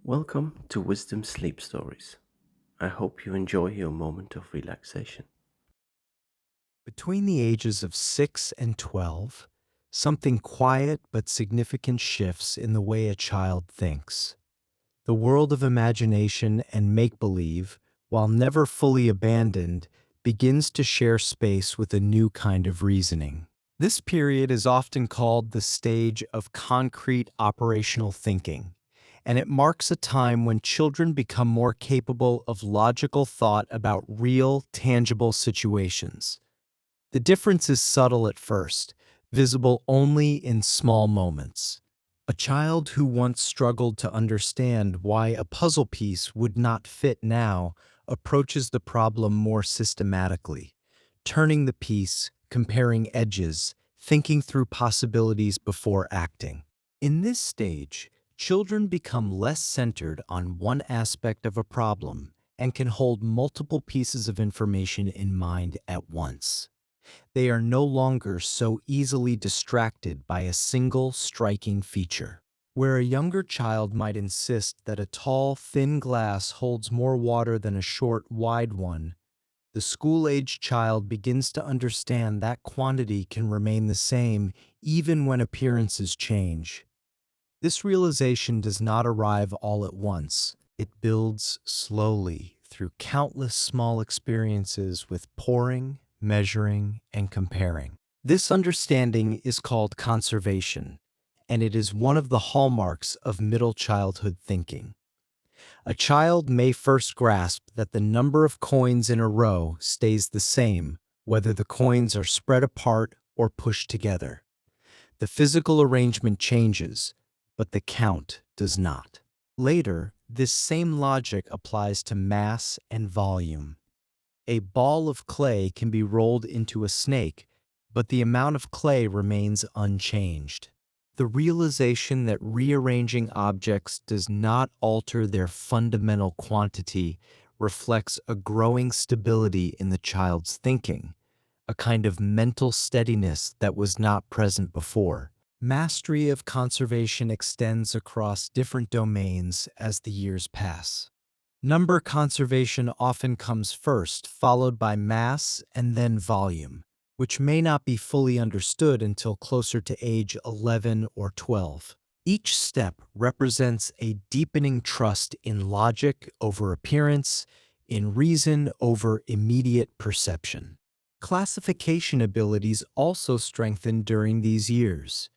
Welcome to Wisdom Sleep Stories. I hope you enjoy your moment of relaxation. Between the ages of 6 and 12, something quiet but significant shifts in the way a child thinks. The world of imagination and make-believe, while never fully abandoned, begins to share space with a new kind of reasoning. This period is often called the stage of concrete operational thinking, and it marks a time when children become more capable of logical thought about real, tangible situations. The difference is subtle at first, visible only in small moments. A child who once struggled to understand why a puzzle piece would not fit now approaches the problem more systematically, turning the piece, comparing edges, thinking through possibilities before acting. In this stage, children become less centered on one aspect of a problem and can hold multiple pieces of information in mind at once. They are no longer so easily distracted by a single striking feature. Where a younger child might insist that a tall, thin glass holds more water than a short, wide one, the school-age child begins to understand that quantity can remain the same even when appearances change. This realization does not arrive all at once. It builds slowly through countless small experiences with pouring, measuring, and comparing. This understanding is called conservation, and it is one of the hallmarks of middle childhood thinking. A child may first grasp that the number of coins in a row stays the same, whether the coins are spread apart or pushed together. The physical arrangement changes, but the count does not. Later, this same logic applies to mass and volume. A ball of clay can be rolled into a snake, but the amount of clay remains unchanged. The realization that rearranging objects does not alter their fundamental quantity reflects a growing stability in the child's thinking, a kind of mental steadiness that was not present before. Mastery of conservation extends across different domains as the years pass. Number conservation often comes first, followed by mass and then volume, which may not be fully understood until closer to age 11 or 12. Each step represents a deepening trust in logic over appearance, in reason over immediate perception. Classification abilities also strengthen during these years.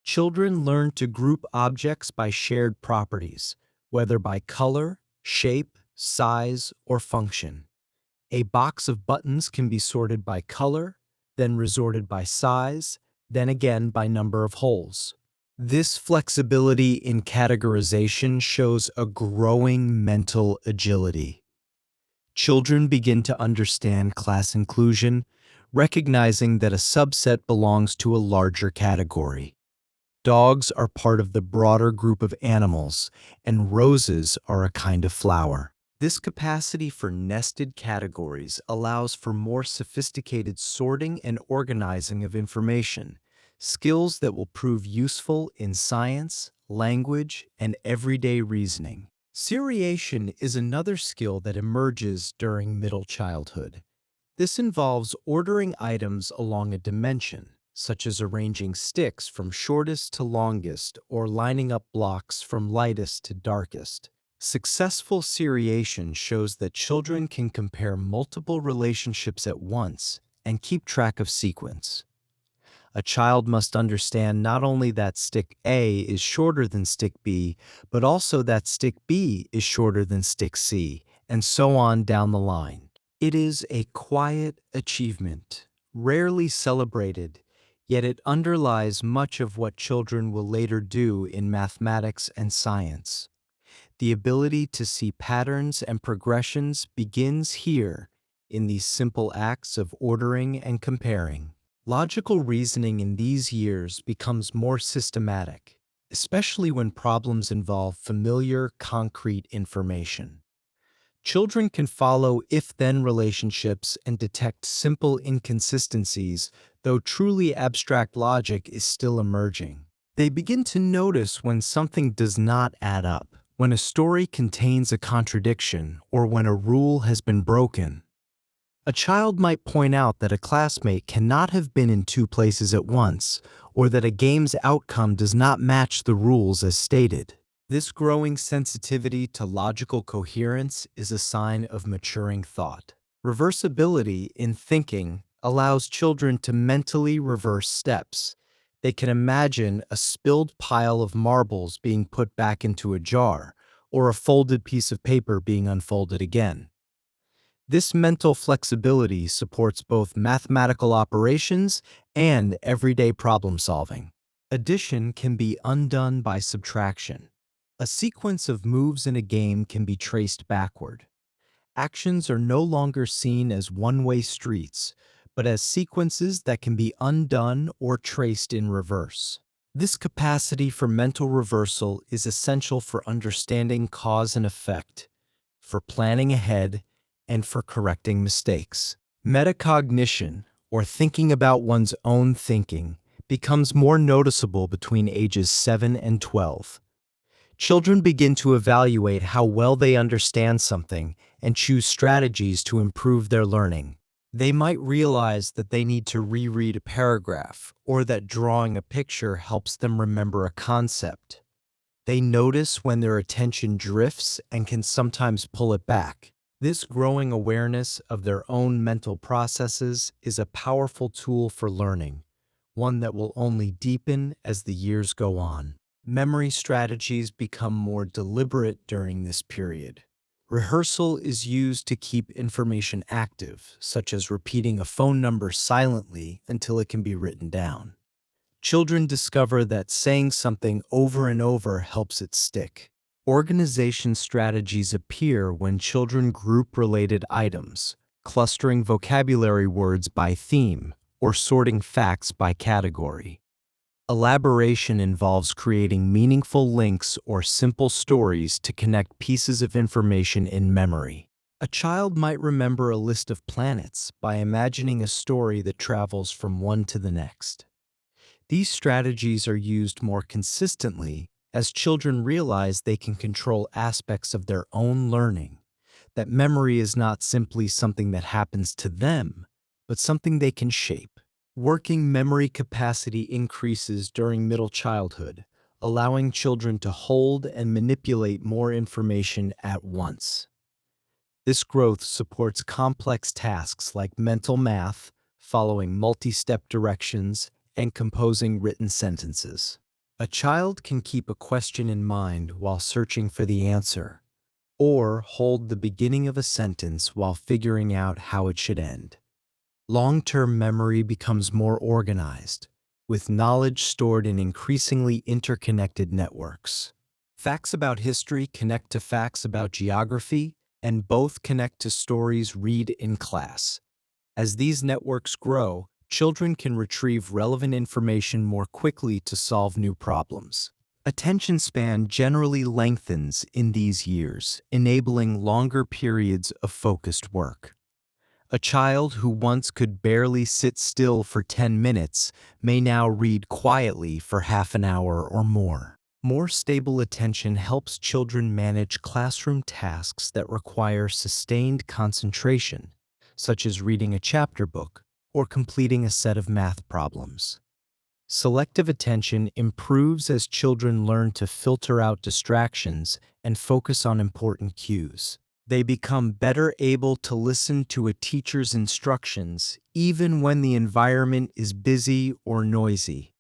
Children learn to group objects by shared properties, whether by color, shape, size, or function. A box of buttons can be sorted by color, then resorted by size, then again by number of holes. This flexibility in categorization shows a growing mental agility. Children begin to understand class inclusion, recognizing that a subset belongs to a larger category. Dogs are part of the broader group of animals, and roses are a kind of flower. This capacity for nested categories allows for more sophisticated sorting and organizing of information, skills that will prove useful in science, language, and everyday reasoning. Seriation is another skill that emerges during middle childhood. This involves ordering items along a dimension, such as arranging sticks from shortest to longest or lining up blocks from lightest to darkest. Successful seriation shows that children can compare multiple relationships at once and keep track of sequence. A child must understand not only that stick A is shorter than stick B, but also that stick B is shorter than stick C, and so on down the line. It is a quiet achievement, rarely celebrated, yet it underlies much of what children will later do in mathematics and science. The ability to see patterns and progressions begins here, in these simple acts of ordering and comparing. Logical reasoning in these years becomes more systematic, especially when problems involve familiar, concrete information. Children can follow if-then relationships and detect simple inconsistencies, though truly abstract logic is still emerging. They begin to notice when something does not add up, when a story contains a contradiction or when a rule has been broken. A child might point out that a classmate cannot have been in two places at once, or that a game's outcome does not match the rules as stated. This growing sensitivity to logical coherence is a sign of maturing thought. Reversibility in thinking allows children to mentally reverse steps. They can imagine a spilled pile of marbles being put back into a jar, or a folded piece of paper being unfolded again. This mental flexibility supports both mathematical operations and everyday problem solving. Addition can be undone by subtraction. A sequence of moves in a game can be traced backward. Actions are no longer seen as one-way streets, but as sequences that can be undone or traced in reverse. This capacity for mental reversal is essential for understanding cause and effect, for planning ahead, and for correcting mistakes. Metacognition, or thinking about one's own thinking, becomes more noticeable between ages 7 and 12. Children begin to evaluate how well they understand something and choose strategies to improve their learning. They might realize that they need to reread a paragraph or that drawing a picture helps them remember a concept. They notice when their attention drifts and can sometimes pull it back. This growing awareness of their own mental processes is a powerful tool for learning, one that will only deepen as the years go on. Memory strategies become more deliberate during this period. Rehearsal is used to keep information active, such as repeating a phone number silently until it can be written down. Children discover that saying something over and over helps it stick. Organization strategies appear when children group related items, clustering vocabulary words by theme, or sorting facts by category. Elaboration involves creating meaningful links or simple stories to connect pieces of information in memory. A child might remember a list of planets by imagining a story that travels from one to the next. These strategies are used more consistently as children realize they can control aspects of their own learning, that memory is not simply something that happens to them, but something they can shape. Working memory capacity increases during middle childhood, allowing children to hold and manipulate more information at once. This growth supports complex tasks like mental math, following multi-step directions, and composing written sentences. A child can keep a question in mind while searching for the answer, or hold the beginning of a sentence while figuring out how it should end. Long-term memory becomes more organized, with knowledge stored in increasingly interconnected networks. Facts about history connect to facts about geography, and both connect to stories read in class. As these networks grow, children can retrieve relevant information more quickly to solve new problems. Attention span generally lengthens in these years, enabling longer periods of focused work. A child who once could barely sit still for 10 minutes may now read quietly for half an hour or more. More stable attention helps children manage classroom tasks that require sustained concentration, such as reading a chapter book or completing a set of math problems. Selective attention improves as children learn to filter out distractions and focus on important cues. They become better able to listen to a teacher's instructions even when the environment is busy or noisy.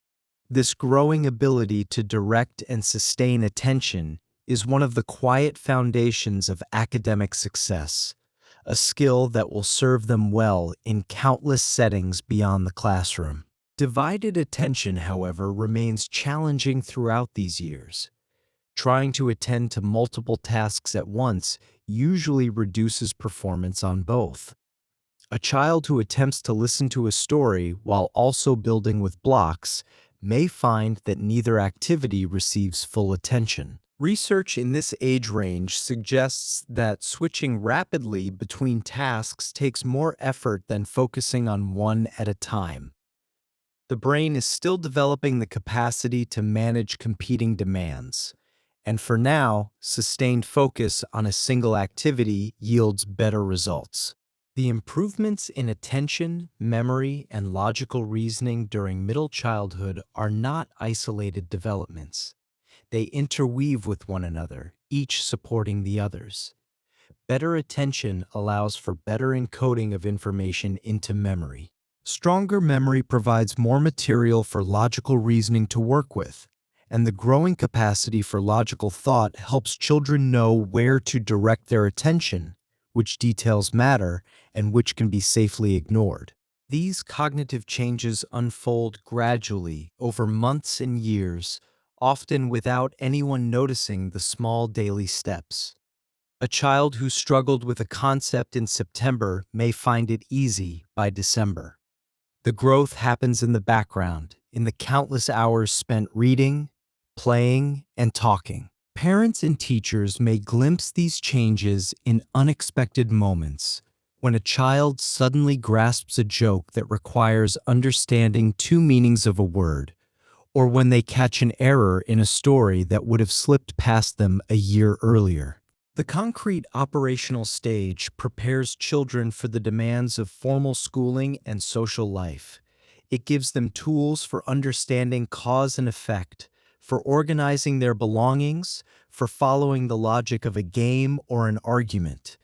This growing ability to direct and sustain attention is one of the quiet foundations of academic success, a skill that will serve them well in countless settings beyond the classroom. Divided attention, however, remains challenging throughout these years. Trying to attend to multiple tasks at once usually reduces performance on both. A child who attempts to listen to a story while also building with blocks may find that neither activity receives full attention. Research in this age range suggests that switching rapidly between tasks takes more effort than focusing on one at a time. The brain is still developing the capacity to manage competing demands, And for now, sustained focus on a single activity yields better results. The improvements in attention, memory, and logical reasoning during middle childhood are not isolated developments. They interweave with one another, each supporting the others. Better attention allows for better encoding of information into memory. Stronger memory provides more material for logical reasoning to work with, and the growing capacity for logical thought helps children know where to direct their attention, which details matter, and which can be safely ignored. These cognitive changes unfold gradually over months and years, often without anyone noticing the small daily steps. A child who struggled with a concept in September may find it easy by December. The growth happens in the background, in the countless hours spent reading, playing, and talking. Parents and teachers may glimpse these changes in unexpected moments, when a child suddenly grasps a joke that requires understanding two meanings of a word, or when they catch an error in a story that would have slipped past them a year earlier. The concrete operational stage prepares children for the demands of formal schooling and social life. It gives them tools for understanding cause and effect, for organizing their belongings, for following the logic of a game or an argument.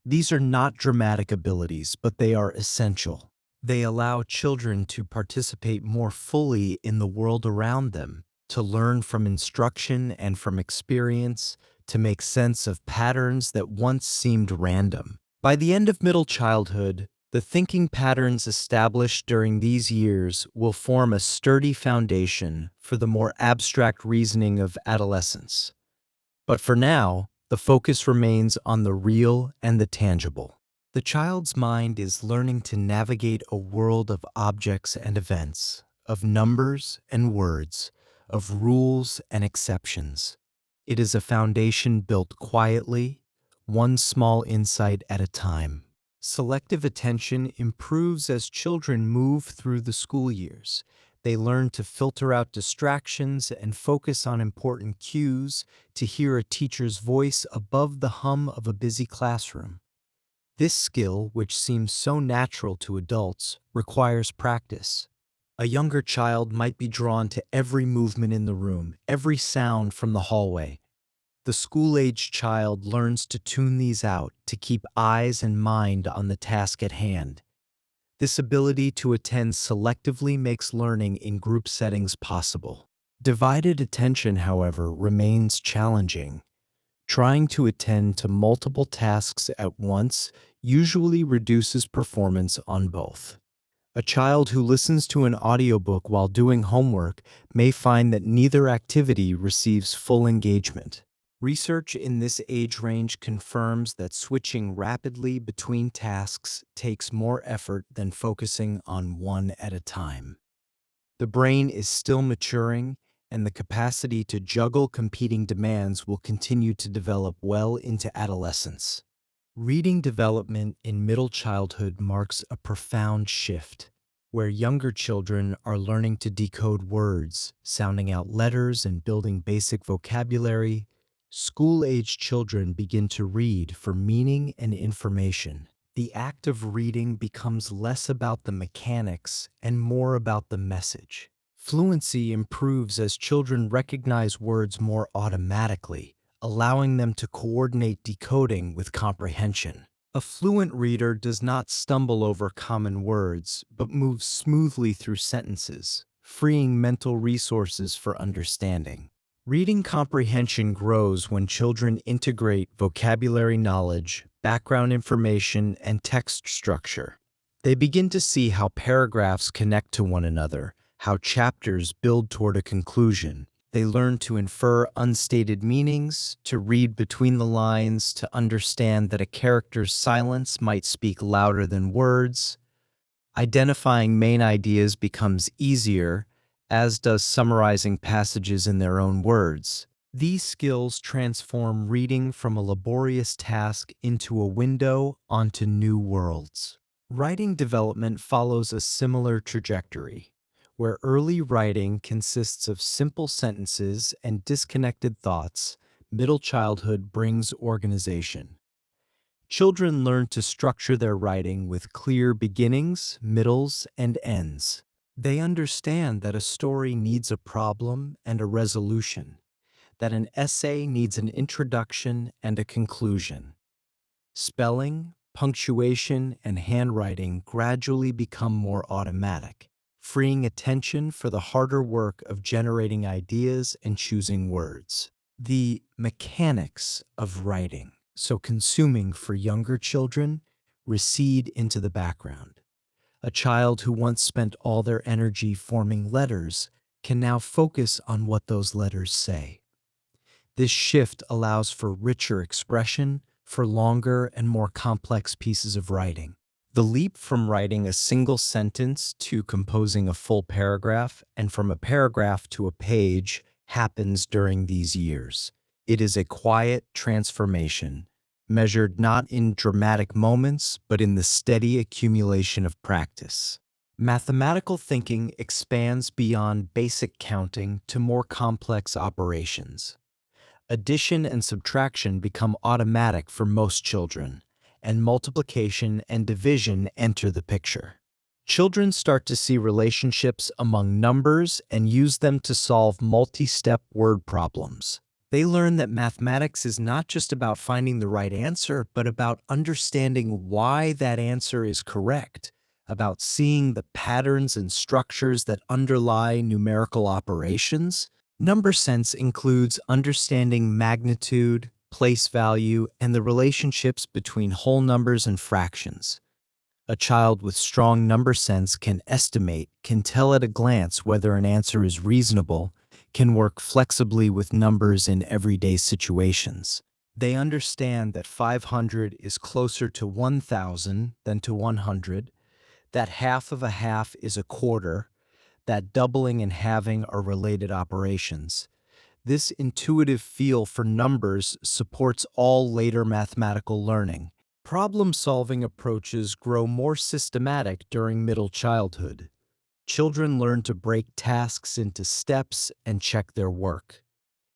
These are not dramatic abilities, but they are essential. They allow children to participate more fully in the world around them, to learn from instruction and from experience, to make sense of patterns that once seemed random. By the end of middle childhood, the thinking patterns established during these years will form a sturdy foundation for the more abstract reasoning of adolescence. But for now, the focus remains on the real and the tangible. The child's mind is learning to navigate a world of objects and events, of numbers and words, of rules and exceptions. It is a foundation built quietly, one small insight at a time. Selective attention improves as children move through the school years. They learn to filter out distractions and focus on important cues, to hear a teacher's voice above the hum of a busy classroom. This skill, which seems so natural to adults, requires practice. A younger child might be drawn to every movement in the room, every sound from the hallway. The school-age child learns to tune these out, to keep eyes and mind on the task at hand. This ability to attend selectively makes learning in group settings possible. Divided attention, however, remains challenging. Trying to attend to multiple tasks at once usually reduces performance on both. A child who listens to an audiobook while doing homework may find that neither activity receives full engagement. Research in this age range confirms that switching rapidly between tasks takes more effort than focusing on one at a time. The brain is still maturing, and the capacity to juggle competing demands will continue to develop well into adolescence. Reading development in middle childhood marks a profound shift, where younger children are learning to decode words, sounding out letters, and building basic vocabulary. School-age children begin to read for meaning and information. The act of reading becomes less about the mechanics and more about the message. Fluency improves as children recognize words more automatically, allowing them to coordinate decoding with comprehension. A fluent reader does not stumble over common words, but moves smoothly through sentences, freeing mental resources for understanding. Reading comprehension grows when children integrate vocabulary knowledge, background information, and text structure. They begin to see how paragraphs connect to one another, how chapters build toward a conclusion. They learn to infer unstated meanings, to read between the lines, to understand that a character's silence might speak louder than words. Identifying main ideas becomes easier, as does summarizing passages in their own words. These skills transform reading from a laborious task into a window onto new worlds. Writing development follows a similar trajectory, where early writing consists of simple sentences and disconnected thoughts. Middle childhood brings organization. Children learn to structure their writing with clear beginnings, middles, and ends. They understand that a story needs a problem and a resolution, that an essay needs an introduction and a conclusion. Spelling, punctuation, and handwriting gradually become more automatic, freeing attention for the harder work of generating ideas and choosing words. The mechanics of writing, so consuming for younger children, recede into the background. A child who once spent all their energy forming letters can now focus on what those letters say. This shift allows for richer expression, for longer and more complex pieces of writing. The leap from writing a single sentence to composing a full paragraph, and from a paragraph to a page, happens during these years. It is a quiet transformation, measured not in dramatic moments, but in the steady accumulation of practice. Mathematical thinking expands beyond basic counting to more complex operations. Addition and subtraction become automatic for most children, and multiplication and division enter the picture. Children start to see relationships among numbers and use them to solve multi-step word problems. They learn that mathematics is not just about finding the right answer, but about understanding why that answer is correct, about seeing the patterns and structures that underlie numerical operations. Number sense includes understanding magnitude, place value, and the relationships between whole numbers and fractions. A child with strong number sense can estimate, can tell at a glance whether an answer is reasonable, can work flexibly with numbers in everyday situations. They understand that 500 is closer to 1,000 than to 100, that half of a half is a quarter, that doubling and halving are related operations. This intuitive feel for numbers supports all later mathematical learning. Problem-solving approaches grow more systematic during middle childhood. Children learn to break tasks into steps and check their work.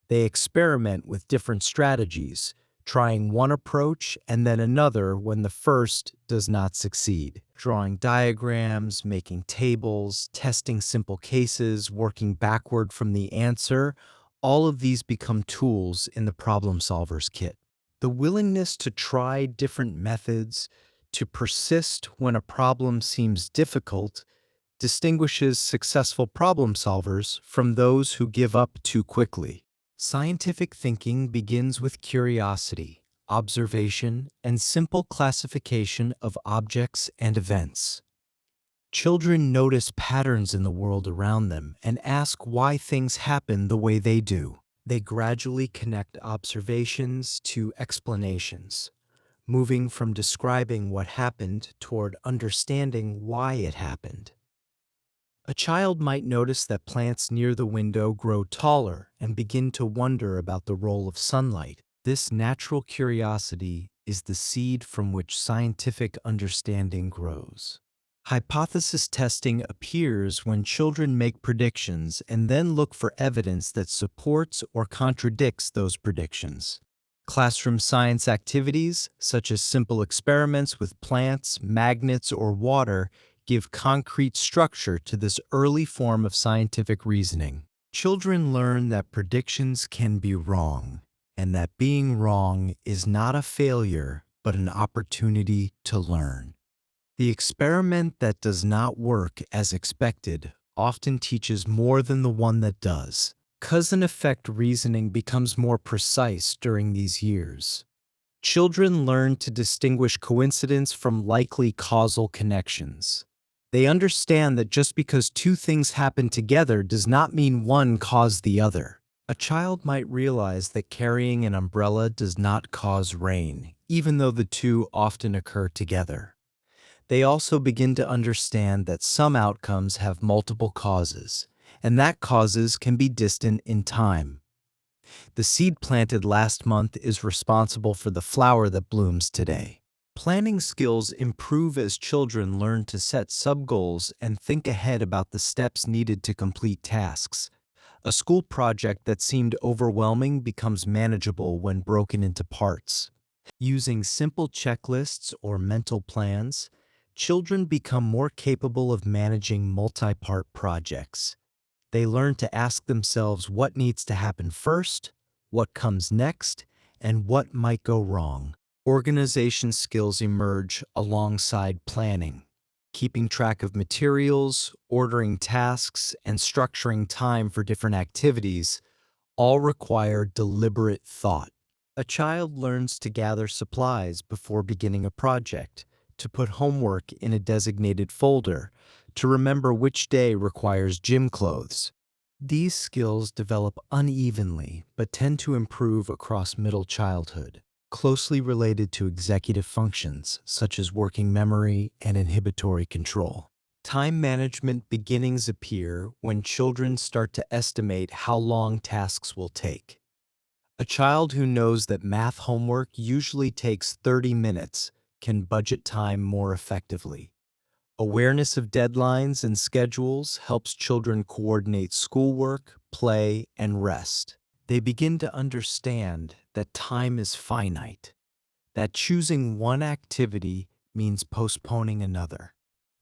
They experiment with different strategies, trying one approach and then another when the first does not succeed. Drawing diagrams, making tables, testing simple cases, working backward from the answer, all of these become tools in the problem solver's kit. The willingness to try different methods, to persist when a problem seems difficult, distinguishes successful problem solvers from those who give up too quickly. Scientific thinking begins with curiosity, observation, and simple classification of objects and events. Children notice patterns in the world around them and ask why things happen the way they do. They gradually connect observations to explanations, moving from describing what happened toward understanding why it happened. A child might notice that plants near the window grow taller and begin to wonder about the role of sunlight. This natural curiosity is the seed from which scientific understanding grows. Hypothesis testing appears when children make predictions and then look for evidence that supports or contradicts those predictions. Classroom science activities, such as simple experiments with plants, magnets, or water, give concrete structure to this early form of scientific reasoning. Children learn that predictions can be wrong, and that being wrong is not a failure, but an opportunity to learn. The experiment that does not work as expected often teaches more than the one that does. Cause and effect reasoning becomes more precise during these years. Children learn to distinguish coincidence from likely causal connections. They understand that just because two things happen together does not mean one caused the other. A child might realize that carrying an umbrella does not cause rain, even though the two often occur together. They also begin to understand that some outcomes have multiple causes, and that causes can be distant in time. The seed planted last month is responsible for the flower that blooms today. Planning skills improve as children learn to set sub-goals and think ahead about the steps needed to complete tasks. A school project that seemed overwhelming becomes manageable when broken into parts. Using simple checklists or mental plans, children become more capable of managing multi-part projects. They learn to ask themselves what needs to happen first, what comes next, and what might go wrong. Organization skills emerge alongside planning. Keeping track of materials, ordering tasks, and structuring time for different activities all require deliberate thought. A child learns to gather supplies before beginning a project, to put homework in a designated folder, to remember which day requires gym clothes. These skills develop unevenly but tend to improve across middle childhood, closely related to executive functions such as working memory and inhibitory control. Time management beginnings appear when children start to estimate how long tasks will take. A child who knows that math homework usually takes 30 minutes can budget time more effectively. Awareness of deadlines and schedules helps children coordinate schoolwork, play, and rest. They begin to understand that time is finite, that choosing one activity means postponing another.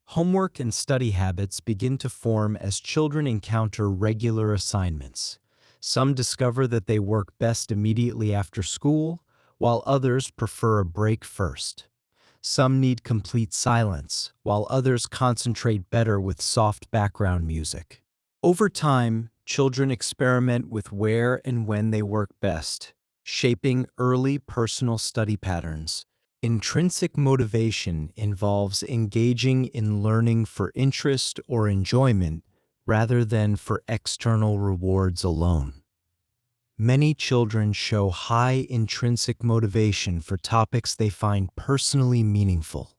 Homework and study habits begin to form as children encounter regular assignments. Some discover that they work best immediately after school, while others prefer a break first. Some need complete silence, while others concentrate better with soft background music. Over time, children experiment with where and when they work best, shaping early personal study patterns. Intrinsic motivation involves engaging in learning for interest or enjoyment rather than for external rewards alone. Many children show high intrinsic motivation for topics they find personally meaningful.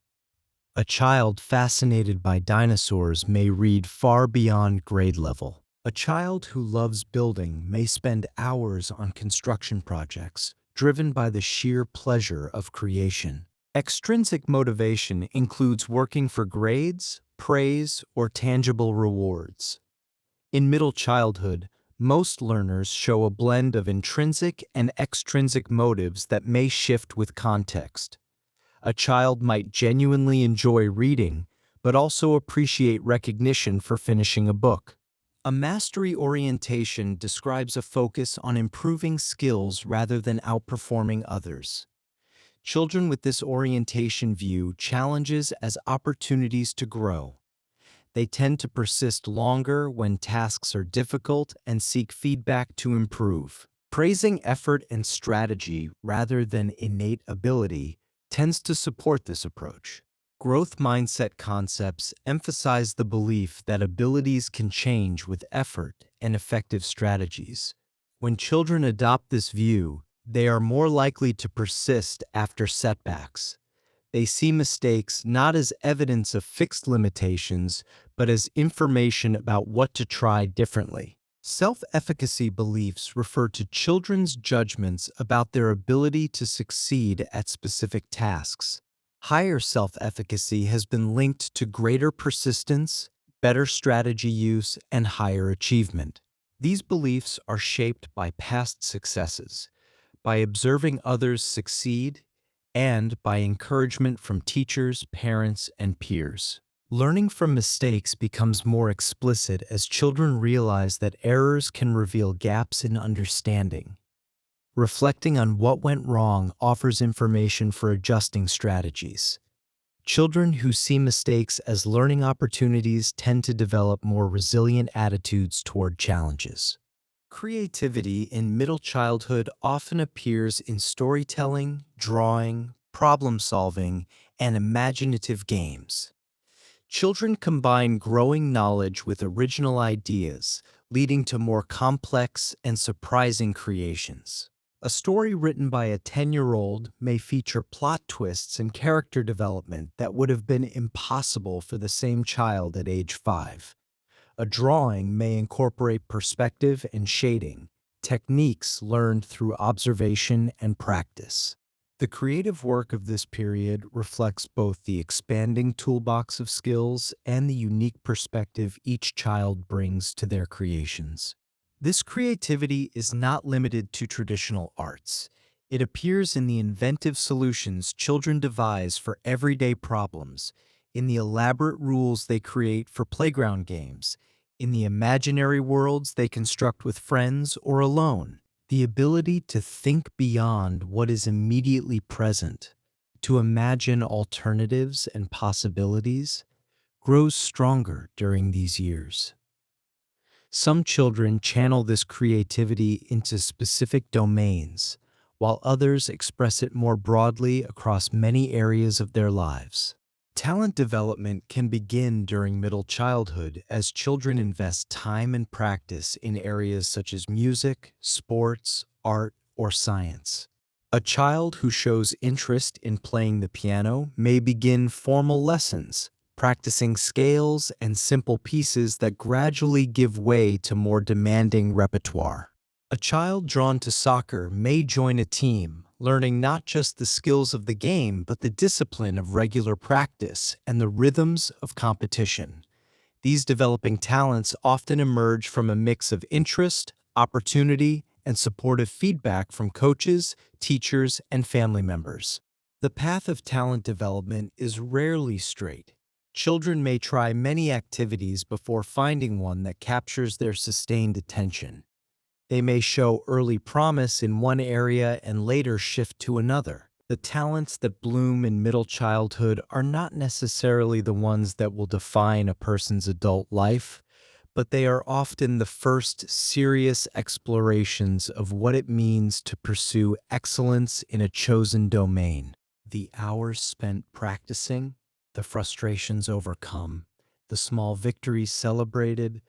A child fascinated by dinosaurs may read far beyond grade level. A child who loves building may spend hours on construction projects, driven by the sheer pleasure of creation. Extrinsic motivation includes working for grades, praise, or tangible rewards. In middle childhood, most learners show a blend of intrinsic and extrinsic motives that may shift with context. A child might genuinely enjoy reading, but also appreciate recognition for finishing a book. A mastery orientation describes a focus on improving skills rather than outperforming others. Children with this orientation view challenges as opportunities to grow. They tend to persist longer when tasks are difficult and seek feedback to improve. Praising effort and strategy rather than innate ability tends to support this approach. Growth mindset concepts emphasize the belief that abilities can change with effort and effective strategies. When children adopt this view, they are more likely to persist after setbacks. They see mistakes not as evidence of fixed limitations, but as information about what to try differently. Self-efficacy beliefs refer to children's judgments about their ability to succeed at specific tasks. Higher self-efficacy has been linked to greater persistence, better strategy use, and higher achievement. These beliefs are shaped by past successes, by observing others succeed, and by encouragement from teachers, parents, and peers. Learning from mistakes becomes more explicit as children realize that errors can reveal gaps in understanding. Reflecting on what went wrong offers information for adjusting strategies. Children who see mistakes as learning opportunities tend to develop more resilient attitudes toward challenges. Creativity in middle childhood often appears in storytelling, drawing, problem solving, and imaginative games. Children combine growing knowledge with original ideas, leading to more complex and surprising creations. A story written by a 10-year-old may feature plot twists and character development that would have been impossible for the same child at age 5. A drawing may incorporate perspective and shading, techniques learned through observation and practice. The creative work of this period reflects both the expanding toolbox of skills and the unique perspective each child brings to their creations. This creativity is not limited to traditional arts. It appears in the inventive solutions children devise for everyday problems, in the elaborate rules they create for playground games, in the imaginary worlds they construct with friends or alone. The ability to think beyond what is immediately present, to imagine alternatives and possibilities, grows stronger during these years. Some children channel this creativity into specific domains, while others express it more broadly across many areas of their lives. Talent development can begin during middle childhood as children invest time and practice in areas such as music, sports, art, or science. A child who shows interest in playing the piano may begin formal lessons, practicing scales and simple pieces that gradually give way to more demanding repertoire. A child drawn to soccer may join a team, learning not just the skills of the game but the discipline of regular practice and the rhythms of competition. These developing talents often emerge from a mix of interest, opportunity, and supportive feedback from coaches, teachers, and family members. The path of talent development is rarely straight. Children may try many activities before finding one that captures their sustained attention. They may show early promise in one area and later shift to another. The talents that bloom in middle childhood are not necessarily the ones that will define a person's adult life, but they are often the first serious explorations of what it means to pursue excellence in a chosen domain. The hours spent practicing, the frustrations overcome, the small victories celebrated,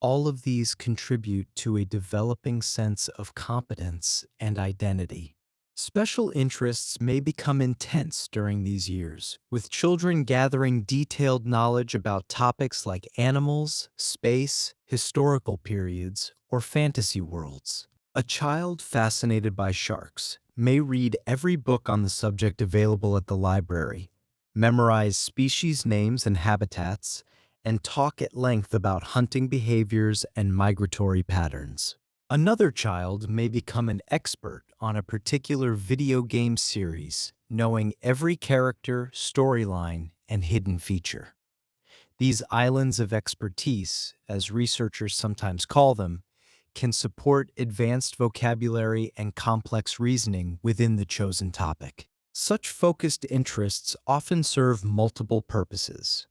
all of these contribute to a developing sense of competence and identity. Special interests may become intense during these years, with children gathering detailed knowledge about topics like animals, space, historical periods, or fantasy worlds. A child fascinated by sharks may read every book on the subject available at the library, memorize species names and habitats, and talk at length about hunting behaviors and migratory patterns. Another child may become an expert on a particular video game series, knowing every character, storyline, and hidden feature. These islands of expertise, as researchers sometimes call them, can support advanced vocabulary and complex reasoning within the chosen topic. Such focused interests often serve multiple purposes.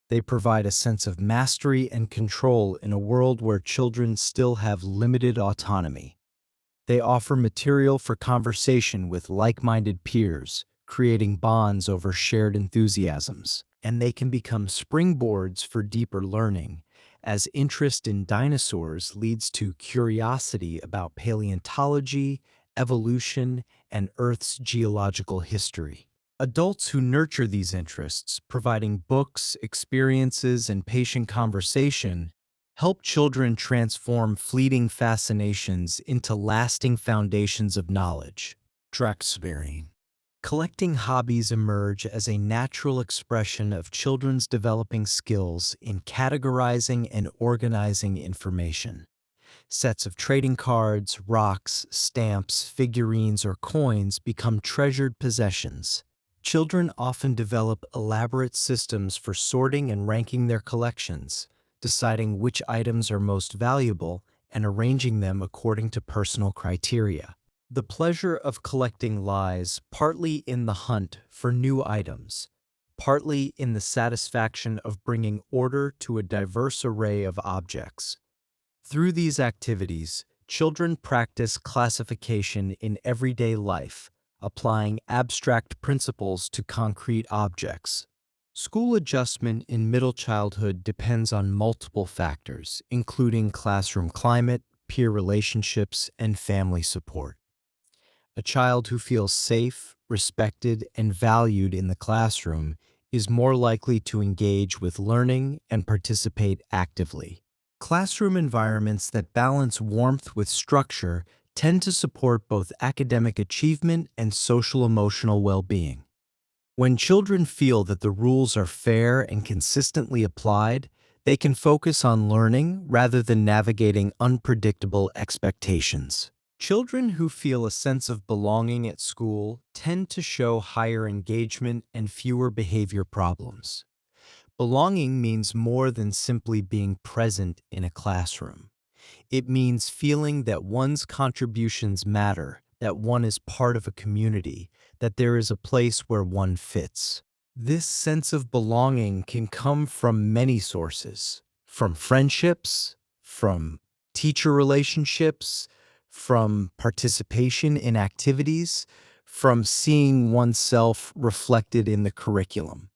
They provide a sense of mastery and control in a world where children still have limited autonomy. They offer material for conversation with like-minded peers, creating bonds over shared enthusiasms. And they can become springboards for deeper learning, as interest in dinosaurs leads to curiosity about paleontology, evolution, and Earth's geological history. Adults who nurture these interests, providing books, experiences, and patient conversation, help children transform fleeting fascinations into lasting foundations of knowledge. Draxberry. Collecting hobbies emerge as a natural expression of children's developing skills in categorizing and organizing information. Sets of trading cards, rocks, stamps, figurines, or coins become treasured possessions. Children often develop elaborate systems for sorting and ranking their collections, deciding which items are most valuable and arranging them according to personal criteria. The pleasure of collecting lies partly in the hunt for new items, partly in the satisfaction of bringing order to a diverse array of objects. Through these activities, children practice classification in everyday life, applying abstract principles to concrete objects. School adjustment in middle childhood depends on multiple factors, including classroom climate, peer relationships, and family support. A child who feels safe, respected, and valued in the classroom is more likely to engage with learning and participate actively. Classroom environments that balance warmth with structure tend to support both academic achievement and social-emotional well-being. When children feel that the rules are fair and consistently applied, They can focus on learning rather than navigating unpredictable expectations. Children who feel a sense of belonging at school tend to show higher engagement and fewer behavior problems. Belonging means more than simply being present in a classroom. It means feeling that one's contributions matter, that one is part of a community, that there is a place where one fits. This sense of belonging can come from many sources, from friendships, from teacher relationships, from participation in activities, from seeing oneself reflected in the curriculum.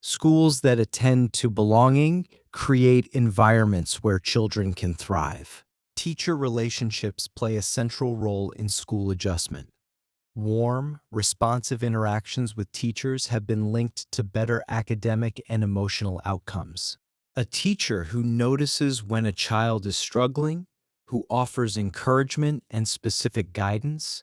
Schools that attend to belonging create environments where children can thrive. Teacher relationships play a central role in school adjustment. Warm, responsive interactions with teachers have been linked to better academic and emotional outcomes. A teacher who notices when a child is struggling, who offers encouragement and specific guidance,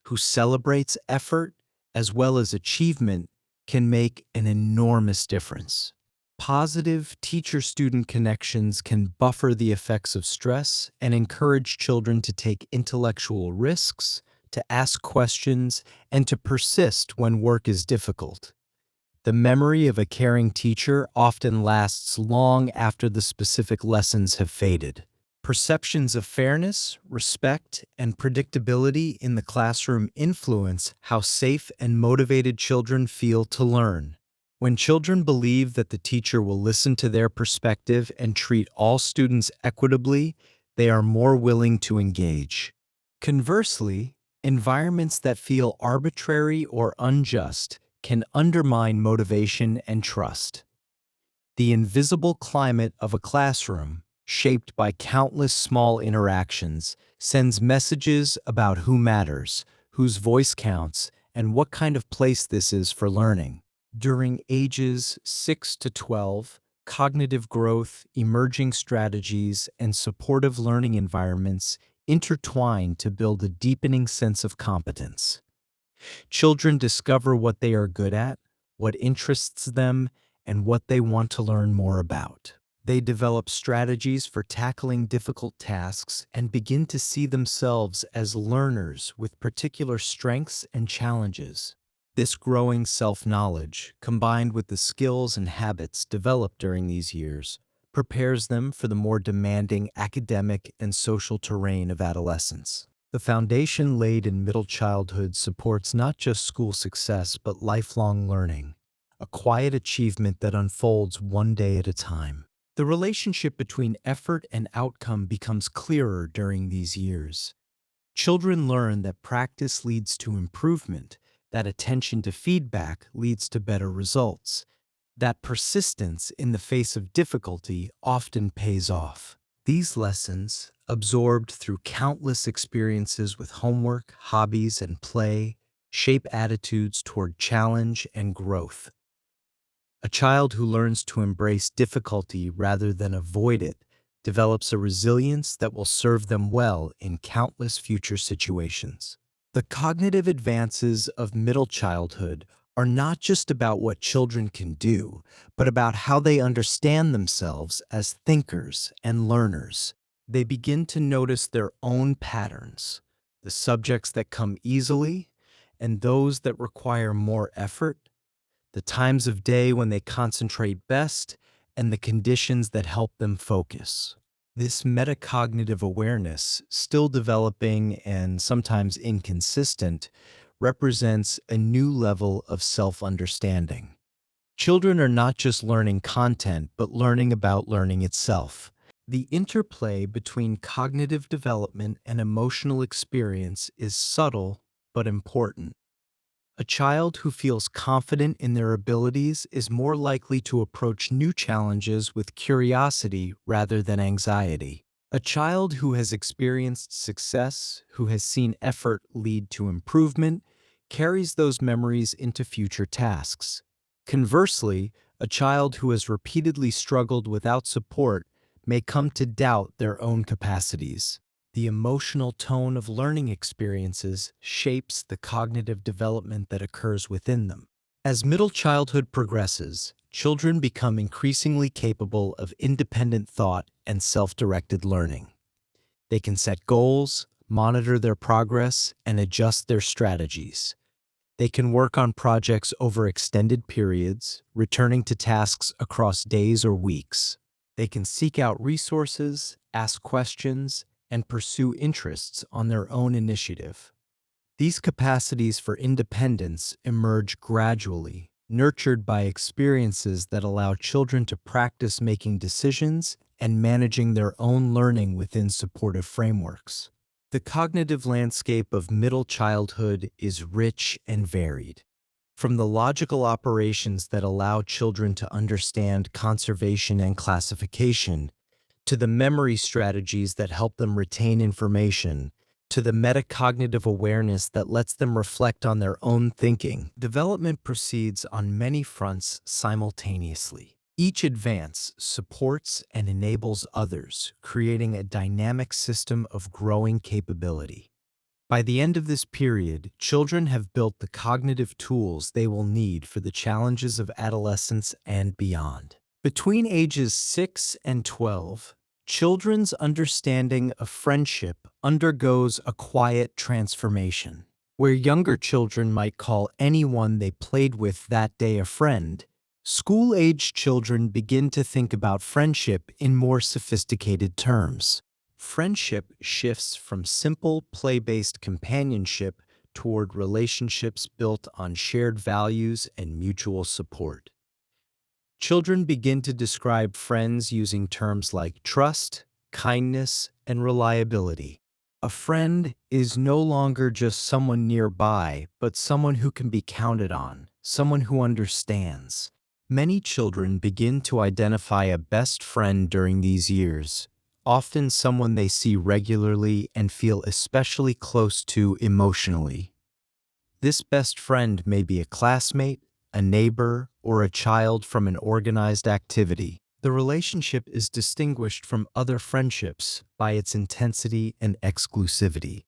who celebrates effort as well as achievement, can make an enormous difference. Positive teacher-student connections can buffer the effects of stress and encourage children to take intellectual risks, to ask questions, and to persist when work is difficult. The memory of a caring teacher often lasts long after the specific lessons have faded. Perceptions of fairness, respect, and predictability in the classroom influence how safe and motivated children feel to learn. When children believe that the teacher will listen to their perspective and treat all students equitably, they are more willing to engage. Conversely, environments that feel arbitrary or unjust can undermine motivation and trust. The invisible climate of a classroom, shaped by countless small interactions, sends messages about who matters, whose voice counts, and what kind of place this is for learning. During ages 6 to 12, cognitive growth, emerging strategies, and supportive learning environments intertwine to build a deepening sense of competence. Children discover what they are good at, what interests them, and what they want to learn more about. They develop strategies for tackling difficult tasks and begin to see themselves as learners with particular strengths and challenges. This growing self-knowledge, combined with the skills and habits developed during these years, prepares them for the more demanding academic and social terrain of adolescence. The foundation laid in middle childhood supports not just school success but lifelong learning, a quiet achievement that unfolds one day at a time. The relationship between effort and outcome becomes clearer during these years. Children learn that practice leads to improvement, that attention to feedback leads to better results, that persistence in the face of difficulty often pays off. These lessons, absorbed through countless experiences with homework, hobbies, and play, shape attitudes toward challenge and growth. A child who learns to embrace difficulty rather than avoid it develops a resilience that will serve them well in countless future situations. The cognitive advances of middle childhood are not just about what children can do, but about how they understand themselves as thinkers and learners. They begin to notice their own patterns, the subjects that come easily and those that require more effort, the times of day when they concentrate best, and the conditions that help them focus. This metacognitive awareness, still developing and sometimes inconsistent, represents a new level of self-understanding. Children are not just learning content, but learning about learning itself. The interplay between cognitive development and emotional experience is subtle but important. A child who feels confident in their abilities is more likely to approach new challenges with curiosity rather than anxiety. A child who has experienced success, who has seen effort lead to improvement, carries those memories into future tasks. Conversely, a child who has repeatedly struggled without support may come to doubt their own capacities. The emotional tone of learning experiences shapes the cognitive development that occurs within them. As middle childhood progresses, children become increasingly capable of independent thought and self-directed learning. They can set goals, monitor their progress, and adjust their strategies. They can work on projects over extended periods, returning to tasks across days or weeks. They can seek out resources, ask questions, and pursue interests on their own initiative. These capacities for independence emerge gradually, nurtured by experiences that allow children to practice making decisions and managing their own learning within supportive frameworks. The cognitive landscape of middle childhood is rich and varied. From the logical operations that allow children to understand conservation and classification, to the memory strategies that help them retain information, to the metacognitive awareness that lets them reflect on their own thinking, development proceeds on many fronts simultaneously. Each advance supports and enables others, creating a dynamic system of growing capability. By the end of this period, children have built the cognitive tools they will need for the challenges of adolescence and beyond. Between ages 6 and 12, children's understanding of friendship undergoes a quiet transformation. Where younger children might call anyone they played with that day a friend, school-age children begin to think about friendship in more sophisticated terms. Friendship shifts from simple play-based companionship toward relationships built on shared values and mutual support. Children begin to describe friends using terms like trust, kindness, and reliability. A friend is no longer just someone nearby, but someone who can be counted on, someone who understands. Many children begin to identify a best friend during these years, often someone they see regularly and feel especially close to emotionally. This best friend may be a classmate, a neighbor, or a child from an organized activity. The relationship is distinguished from other friendships by its intensity and exclusivity.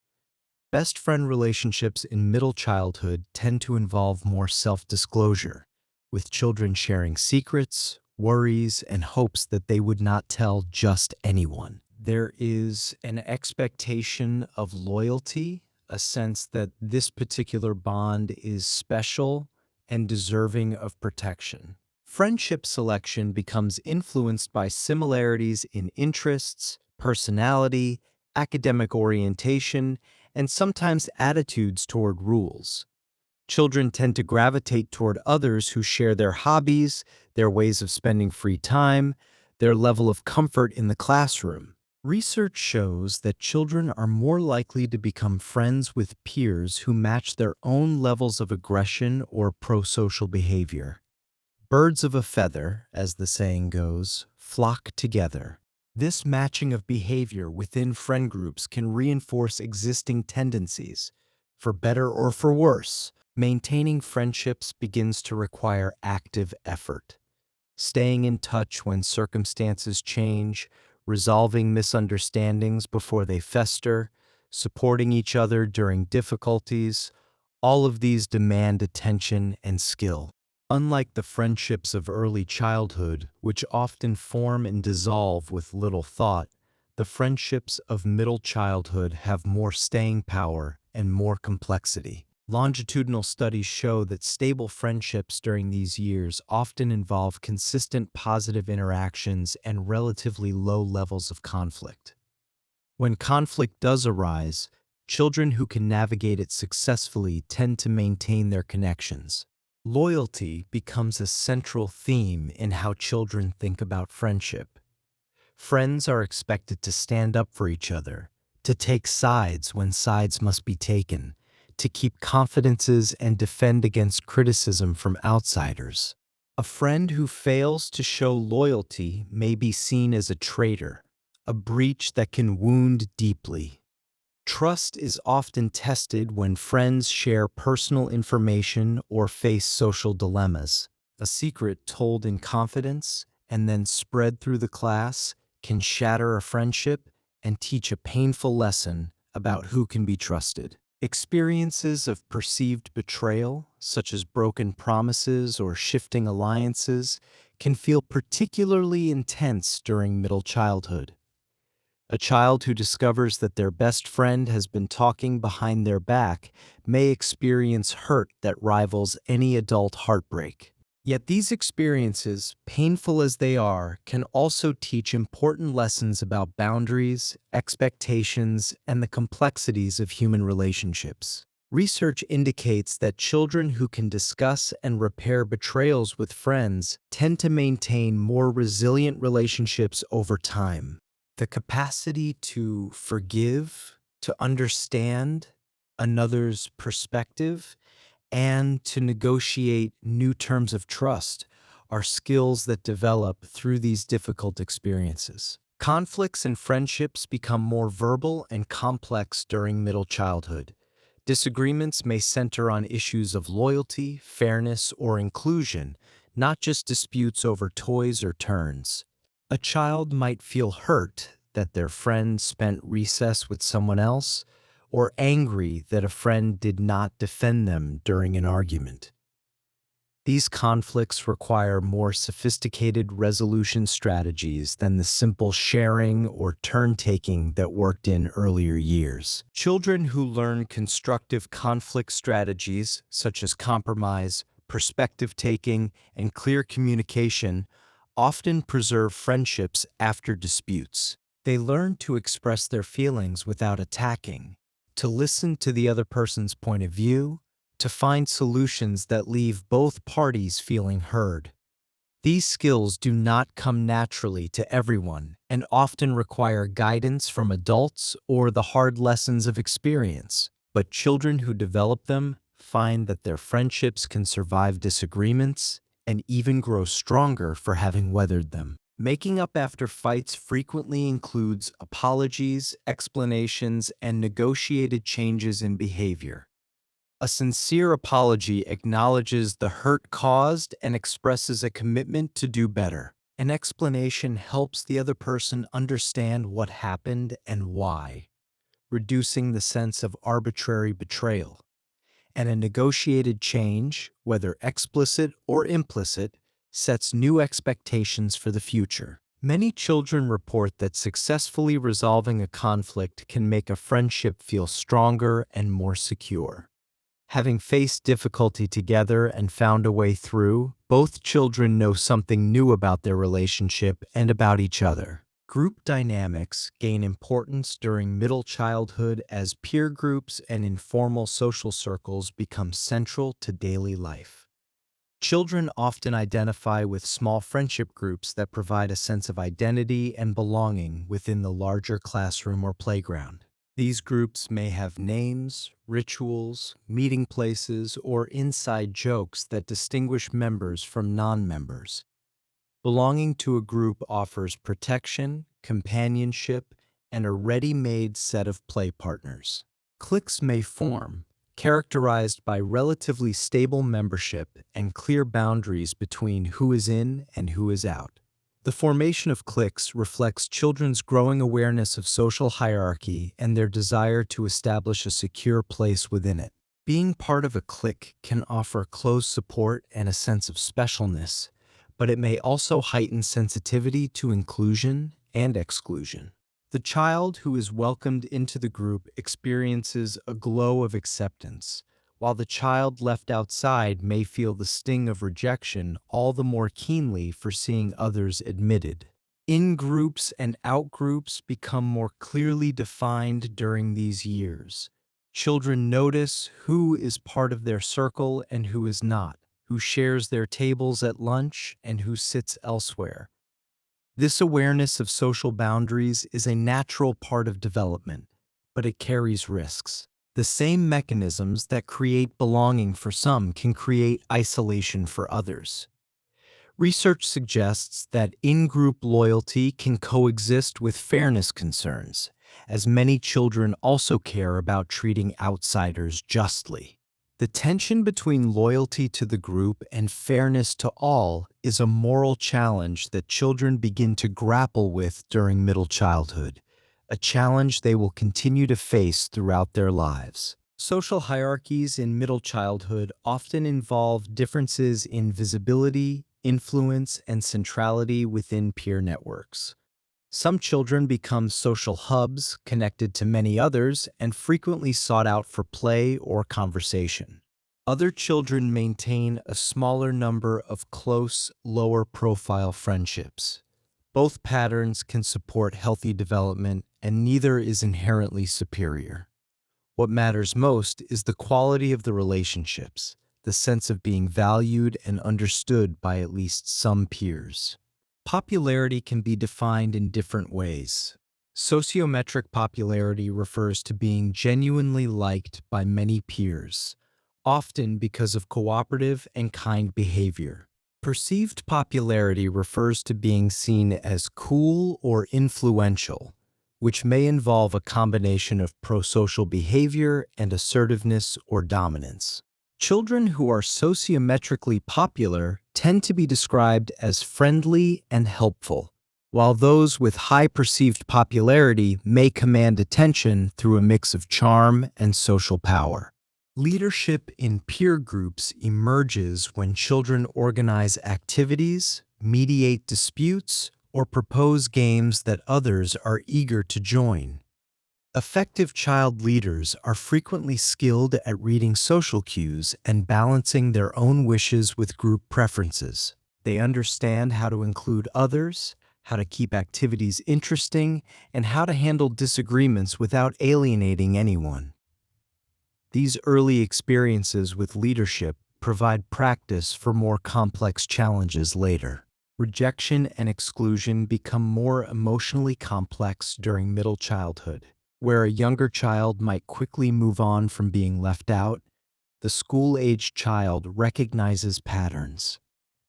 Best friend relationships in middle childhood tend to involve more self-disclosure, with children sharing secrets, worries, and hopes that they would not tell just anyone. There is an expectation of loyalty, a sense that this particular bond is special and deserving of protection. Friendship selection becomes influenced by similarities in interests, personality, academic orientation, and sometimes attitudes toward rules. Children tend to gravitate toward others who share their hobbies, their ways of spending free time, their level of comfort in the classroom. Research shows that children are more likely to become friends with peers who match their own levels of aggression or prosocial behavior. Birds of a feather, as the saying goes, flock together. This matching of behavior within friend groups can reinforce existing tendencies. For better or for worse, maintaining friendships begins to require active effort. Staying in touch when circumstances change, resolving misunderstandings before they fester, supporting each other during difficulties, all of these demand attention and skill. Unlike the friendships of early childhood, which often form and dissolve with little thought, the friendships of middle childhood have more staying power and more complexity. Longitudinal studies show that stable friendships during these years often involve consistent positive interactions and relatively low levels of conflict. When conflict does arise, children who can navigate it successfully tend to maintain their connections. Loyalty becomes a central theme in how children think about friendship. Friends are expected to stand up for each other, to take sides when sides must be taken, to keep confidences and defend against criticism from outsiders. A friend who fails to show loyalty may be seen as a traitor, a breach that can wound deeply. Trust is often tested when friends share personal information or face social dilemmas. A secret told in confidence and then spread through the class can shatter a friendship and teach a painful lesson about who can be trusted. Experiences of perceived betrayal, such as broken promises or shifting alliances, can feel particularly intense during middle childhood. A child who discovers that their best friend has been talking behind their back may experience hurt that rivals any adult heartbreak. Yet these experiences, painful as they are, can also teach important lessons about boundaries, expectations, and the complexities of human relationships. Research indicates that children who can discuss and repair betrayals with friends tend to maintain more resilient relationships over time. The capacity to forgive, to understand another's perspective, and to negotiate new terms of trust are skills that develop through these difficult experiences. Conflicts and friendships become more verbal and complex during middle childhood. Disagreements may center on issues of loyalty, fairness, or inclusion, not just disputes over toys or turns. A child might feel hurt that their friend spent recess with someone else, or angry that a friend did not defend them during an argument. These conflicts require more sophisticated resolution strategies than the simple sharing or turn-taking that worked in earlier years. Children who learn constructive conflict strategies, such as compromise, perspective-taking, and clear communication, often preserve friendships after disputes. They learn to express their feelings without attacking, to listen to the other person's point of view, to find solutions that leave both parties feeling heard. These skills do not come naturally to everyone and often require guidance from adults or the hard lessons of experience. But children who develop them find that their friendships can survive disagreements and even grow stronger for having weathered them. Making up after fights frequently includes apologies, explanations, and negotiated changes in behavior. A sincere apology acknowledges the hurt caused and expresses a commitment to do better. An explanation helps the other person understand what happened and why, reducing the sense of arbitrary betrayal. And a negotiated change, whether explicit or implicit, sets new expectations for the future. Many children report that successfully resolving a conflict can make a friendship feel stronger and more secure. Having faced difficulty together and found a way through, both children know something new about their relationship and about each other. Group dynamics gain importance during middle childhood as peer groups and informal social circles become central to daily life. Children often identify with small friendship groups that provide a sense of identity and belonging within the larger classroom or playground. These groups may have names, rituals, meeting places, or inside jokes that distinguish members from non-members. Belonging to a group offers protection, companionship, and a ready-made set of play partners. Cliques may form, characterized by relatively stable membership and clear boundaries between who is in and who is out. The formation of cliques reflects children's growing awareness of social hierarchy and their desire to establish a secure place within it. Being part of a clique can offer close support and a sense of specialness, but it may also heighten sensitivity to inclusion and exclusion. The child who is welcomed into the group experiences a glow of acceptance, while the child left outside may feel the sting of rejection all the more keenly for seeing others admitted. In-groups and out-groups become more clearly defined during these years. Children notice who is part of their circle and who is not, who shares their tables at lunch and who sits elsewhere. This awareness of social boundaries is a natural part of development, but it carries risks. The same mechanisms that create belonging for some can create isolation for others. Research suggests that in-group loyalty can coexist with fairness concerns, as many children also care about treating outsiders justly. The tension between loyalty to the group and fairness to all is a moral challenge that children begin to grapple with during middle childhood, a challenge they will continue to face throughout their lives. Social hierarchies in middle childhood often involve differences in visibility, influence, and centrality within peer networks. Some children become social hubs connected to many others and frequently sought out for play or conversation. Other children maintain a smaller number of close, lower profile friendships. Both patterns can support healthy development, and neither is inherently superior. What matters most is the quality of the relationships, the sense of being valued and understood by at least some peers. Popularity can be defined in different ways. Sociometric popularity refers to being genuinely liked by many peers, often because of cooperative and kind behavior. Perceived popularity refers to being seen as cool or influential, which may involve a combination of prosocial behavior and assertiveness or dominance. Children who are sociometrically popular tend to be described as friendly and helpful, while those with high perceived popularity may command attention through a mix of charm and social power. Leadership in peer groups emerges when children organize activities, mediate disputes, or propose games that others are eager to join. Effective child leaders are frequently skilled at reading social cues and balancing their own wishes with group preferences. They understand how to include others, how to keep activities interesting, and how to handle disagreements without alienating anyone. These early experiences with leadership provide practice for more complex challenges later. Rejection and exclusion become more emotionally complex during middle childhood. Where a younger child might quickly move on from being left out, the school-aged child recognizes patterns.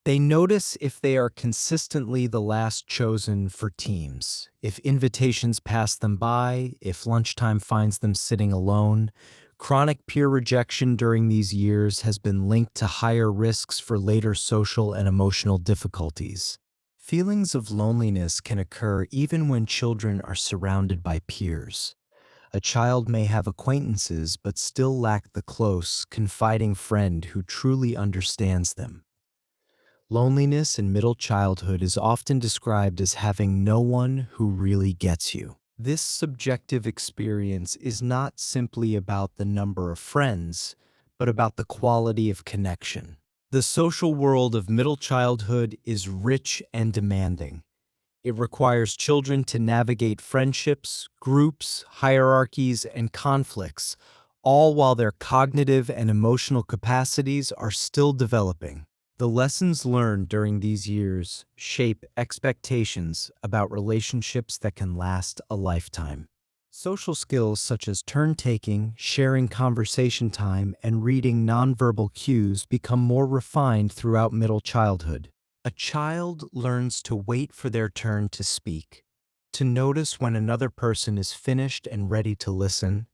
They notice if they are consistently the last chosen for teams, if invitations pass them by, if lunchtime finds them sitting alone. Chronic peer rejection during these years has been linked to higher risks for later social and emotional difficulties. Feelings of loneliness can occur even when children are surrounded by peers. A child may have acquaintances but still lack the close, confiding friend who truly understands them. Loneliness in middle childhood is often described as having no one who really gets you. This subjective experience is not simply about the number of friends, but about the quality of connection. The social world of middle childhood is rich and demanding. It requires children to navigate friendships, groups, hierarchies, and conflicts, all while their cognitive and emotional capacities are still developing. The lessons learned during these years shape expectations about relationships that can last a lifetime. Social skills such as turn-taking, sharing conversation time, and reading nonverbal cues become more refined throughout middle childhood. A child learns to wait for their turn to speak, to notice when another person is finished and ready to listen,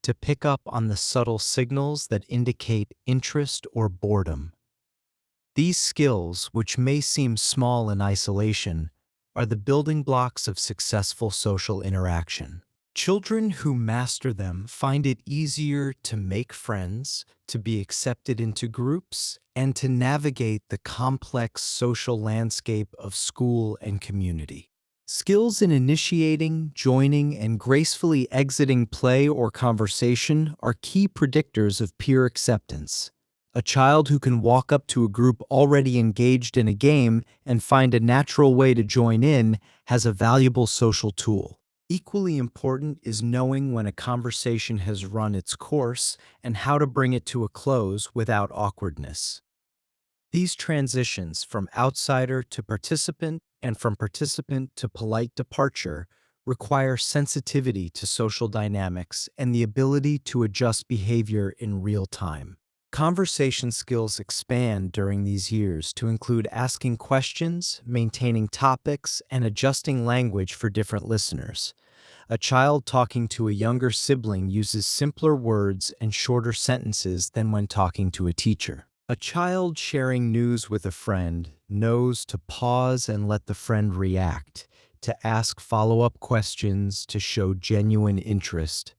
to pick up on the subtle signals that indicate interest or boredom. These skills, which may seem small in isolation, are the building blocks of successful social interaction. Children who master them find it easier to make friends, to be accepted into groups, and to navigate the complex social landscape of school and community. Skills in initiating, joining, and gracefully exiting play or conversation are key predictors of peer acceptance. A child who can walk up to a group already engaged in a game and find a natural way to join in has a valuable social tool. Equally important is knowing when a conversation has run its course and how to bring it to a close without awkwardness. These transitions from outsider to participant and from participant to polite departure require sensitivity to social dynamics and the ability to adjust behavior in real time. Conversation skills expand during these years to include asking questions, maintaining topics, and adjusting language for different listeners. A child talking to a younger sibling uses simpler words and shorter sentences than when talking to a teacher. A child sharing news with a friend knows to pause and let the friend react, to ask follow-up questions, to show genuine interest.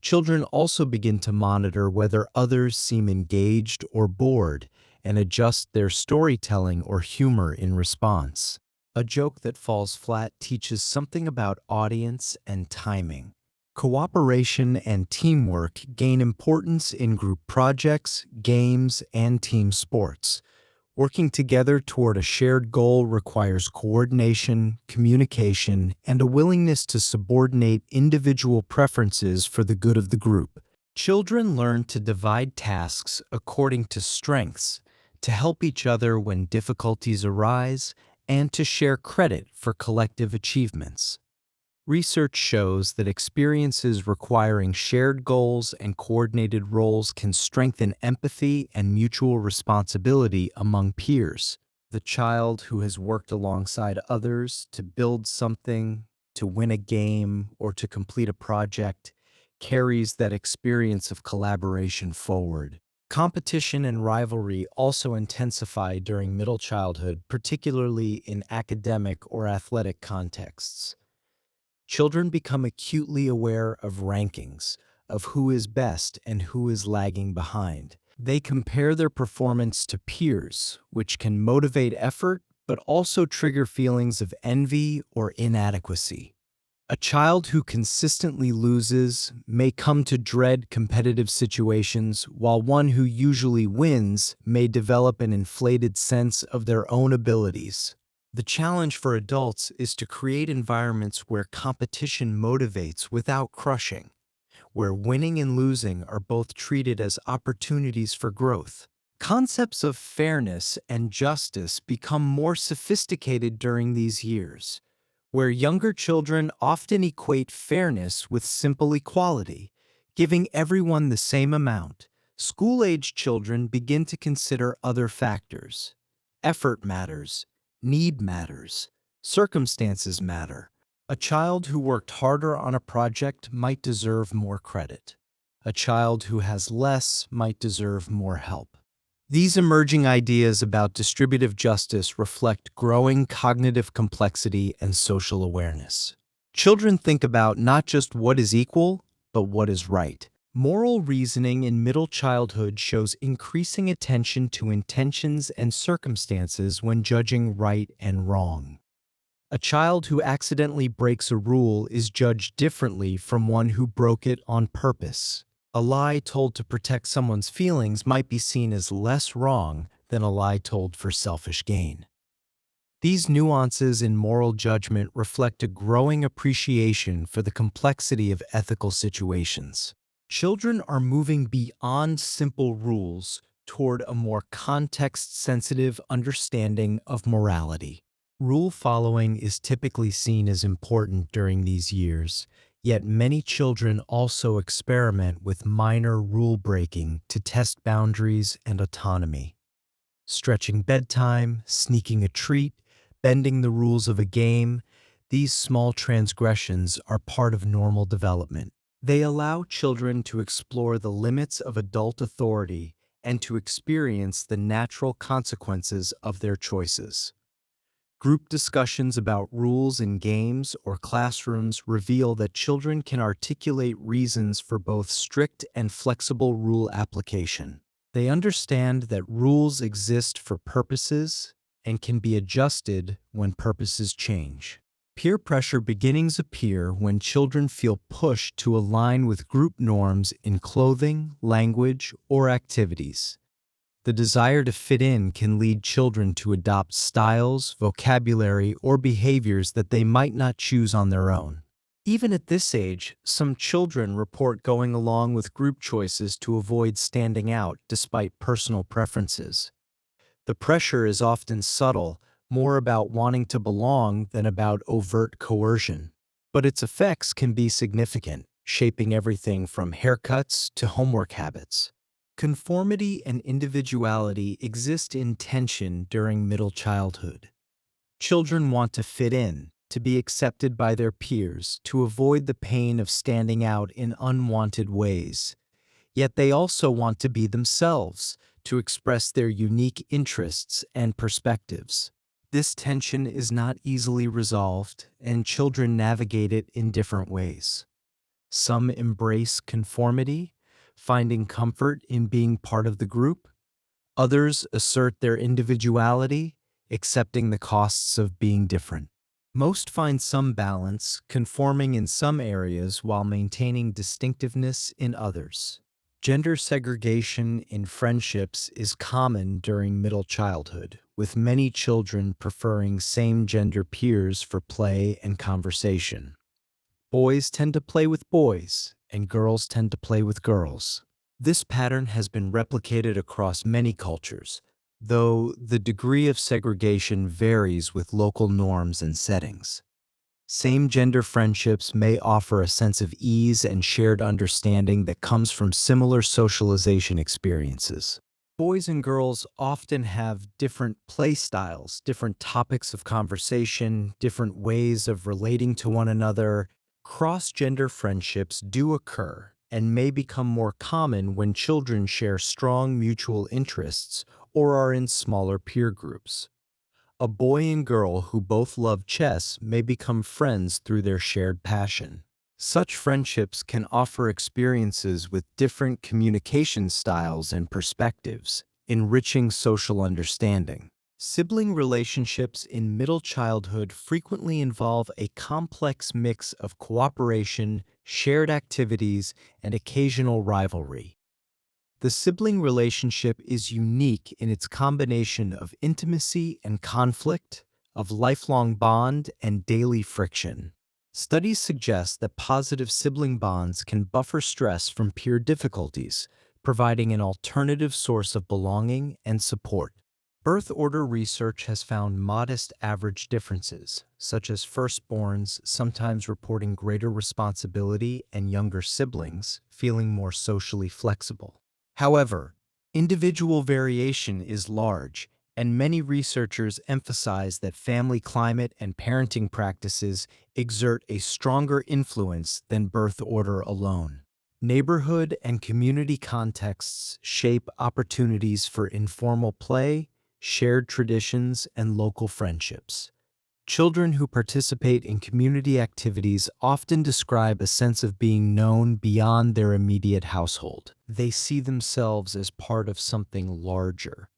Children also begin to monitor whether others seem engaged or bored and adjust their storytelling or humor in response. A joke that falls flat teaches something about audience and timing. Cooperation and teamwork gain importance in group projects, games, and team sports. Working together toward a shared goal requires coordination, communication, and a willingness to subordinate individual preferences for the good of the group. Children learn to divide tasks according to strengths, to help each other when difficulties arise, and to share credit for collective achievements. Research shows that experiences requiring shared goals and coordinated roles can strengthen empathy and mutual responsibility among peers. The child who has worked alongside others to build something, to win a game, or to complete a project carries that experience of collaboration forward. Competition and rivalry also intensify during middle childhood, particularly in academic or athletic contexts. Children become acutely aware of rankings, of who is best and who is lagging behind. They compare their performance to peers, which can motivate effort but also trigger feelings of envy or inadequacy. A child who consistently loses may come to dread competitive situations, while one who usually wins may develop an inflated sense of their own abilities. The challenge for adults is to create environments where competition motivates without crushing, where winning and losing are both treated as opportunities for growth. Concepts of fairness and justice become more sophisticated during these years, where younger children often equate fairness with simple equality, giving everyone the same amount. School-age children begin to consider other factors. Effort matters, need matters, circumstances matter. A child who worked harder on a project might deserve more credit. A child who has less might deserve more help. These emerging ideas about distributive justice reflect growing cognitive complexity and social awareness. Children think about not just what is equal, but what is right. Moral reasoning in middle childhood shows increasing attention to intentions and circumstances when judging right and wrong. A child who accidentally breaks a rule is judged differently from one who broke it on purpose. A lie told to protect someone's feelings might be seen as less wrong than a lie told for selfish gain. These nuances in moral judgment reflect a growing appreciation for the complexity of ethical situations. Children are moving beyond simple rules toward a more context-sensitive understanding of morality. Rule following is typically seen as important during these years, yet many children also experiment with minor rule breaking to test boundaries and autonomy. Stretching bedtime, sneaking a treat, bending the rules of a game, these small transgressions are part of normal development. They allow children to explore the limits of adult authority and to experience the natural consequences of their choices. Group discussions about rules in games or classrooms reveal that children can articulate reasons for both strict and flexible rule application. They understand that rules exist for purposes and can be adjusted when purposes change. Peer pressure beginnings appear when children feel pushed to align with group norms in clothing, language, or activities. The desire to fit in can lead children to adopt styles, vocabulary, or behaviors that they might not choose on their own. Even at this age, some children report going along with group choices to avoid standing out despite personal preferences. The pressure is often subtle, more about wanting to belong than about overt coercion. But its effects can be significant, shaping everything from haircuts to homework habits. Conformity and individuality exist in tension during middle childhood. Children want to fit in, to be accepted by their peers, to avoid the pain of standing out in unwanted ways. Yet they also want to be themselves, to express their unique interests and perspectives. This tension is not easily resolved, and children navigate it in different ways. Some embrace conformity, finding comfort in being part of the group. Others assert their individuality, accepting the costs of being different. Most find some balance, conforming in some areas while maintaining distinctiveness in others. Gender segregation in friendships is common during middle childhood, with many children preferring same-gender peers for play and conversation. Boys tend to play with boys, and girls tend to play with girls. This pattern has been replicated across many cultures, though the degree of segregation varies with local norms and settings. Same-gender friendships may offer a sense of ease and shared understanding that comes from similar socialization experiences. Boys and girls often have different play styles, different topics of conversation, different ways of relating to one another. Cross-gender friendships do occur and may become more common when children share strong mutual interests or are in smaller peer groups. A boy and girl who both love chess may become friends through their shared passion. Such friendships can offer experiences with different communication styles and perspectives, enriching social understanding. Sibling relationships in middle childhood frequently involve a complex mix of cooperation, shared activities, and occasional rivalry. The sibling relationship is unique in its combination of intimacy and conflict, of lifelong bond and daily friction. Studies suggest that positive sibling bonds can buffer stress from peer difficulties, providing an alternative source of belonging and support. Birth order research has found modest average differences, such as firstborns sometimes reporting greater responsibility and younger siblings feeling more socially flexible. However, individual variation is large, and many researchers emphasize that family climate and parenting practices exert a stronger influence than birth order alone. Neighborhood and community contexts shape opportunities for informal play, shared traditions, and local friendships. Children who participate in community activities often describe a sense of being known beyond their immediate household. They see themselves as part of something larger,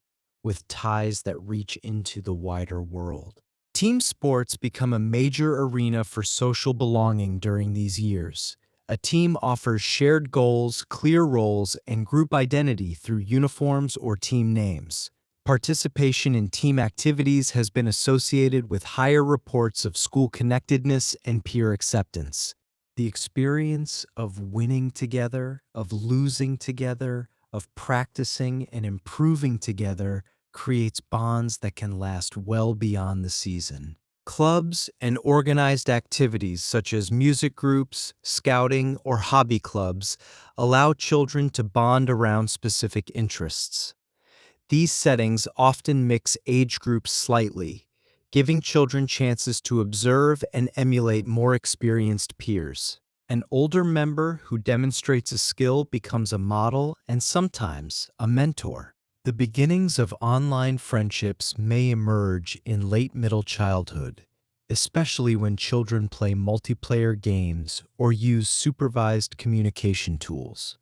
with ties that reach into the wider world. Team sports become a major arena for social belonging during these years. A team offers shared goals, clear roles, and group identity through uniforms or team names. Participation in team activities has been associated with higher reports of school connectedness and peer acceptance. The experience of winning together, of losing together, of practicing and improving together creates bonds that can last well beyond the season. Clubs and organized activities such as music groups, scouting, or hobby clubs allow children to bond around specific interests. These settings often mix age groups slightly, giving children chances to observe and emulate more experienced peers. An older member who demonstrates a skill becomes a model and sometimes a mentor. The beginnings of online friendships may emerge in late middle childhood, especially when children play multiplayer games or use supervised communication tools.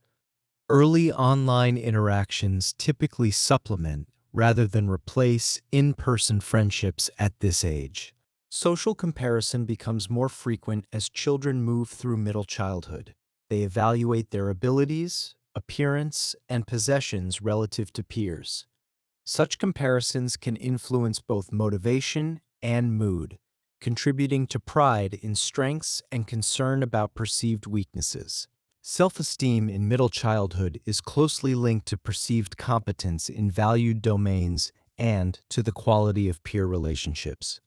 Early online interactions typically supplement rather than replace in-person friendships at this age. Social comparison becomes more frequent as children move through middle childhood. They evaluate their abilities, appearance, and possessions relative to peers. Such comparisons can influence both motivation and mood, contributing to pride in strengths and concern about perceived weaknesses. Self-esteem in middle childhood is closely linked to perceived competence in valued domains and to the quality of peer relationships.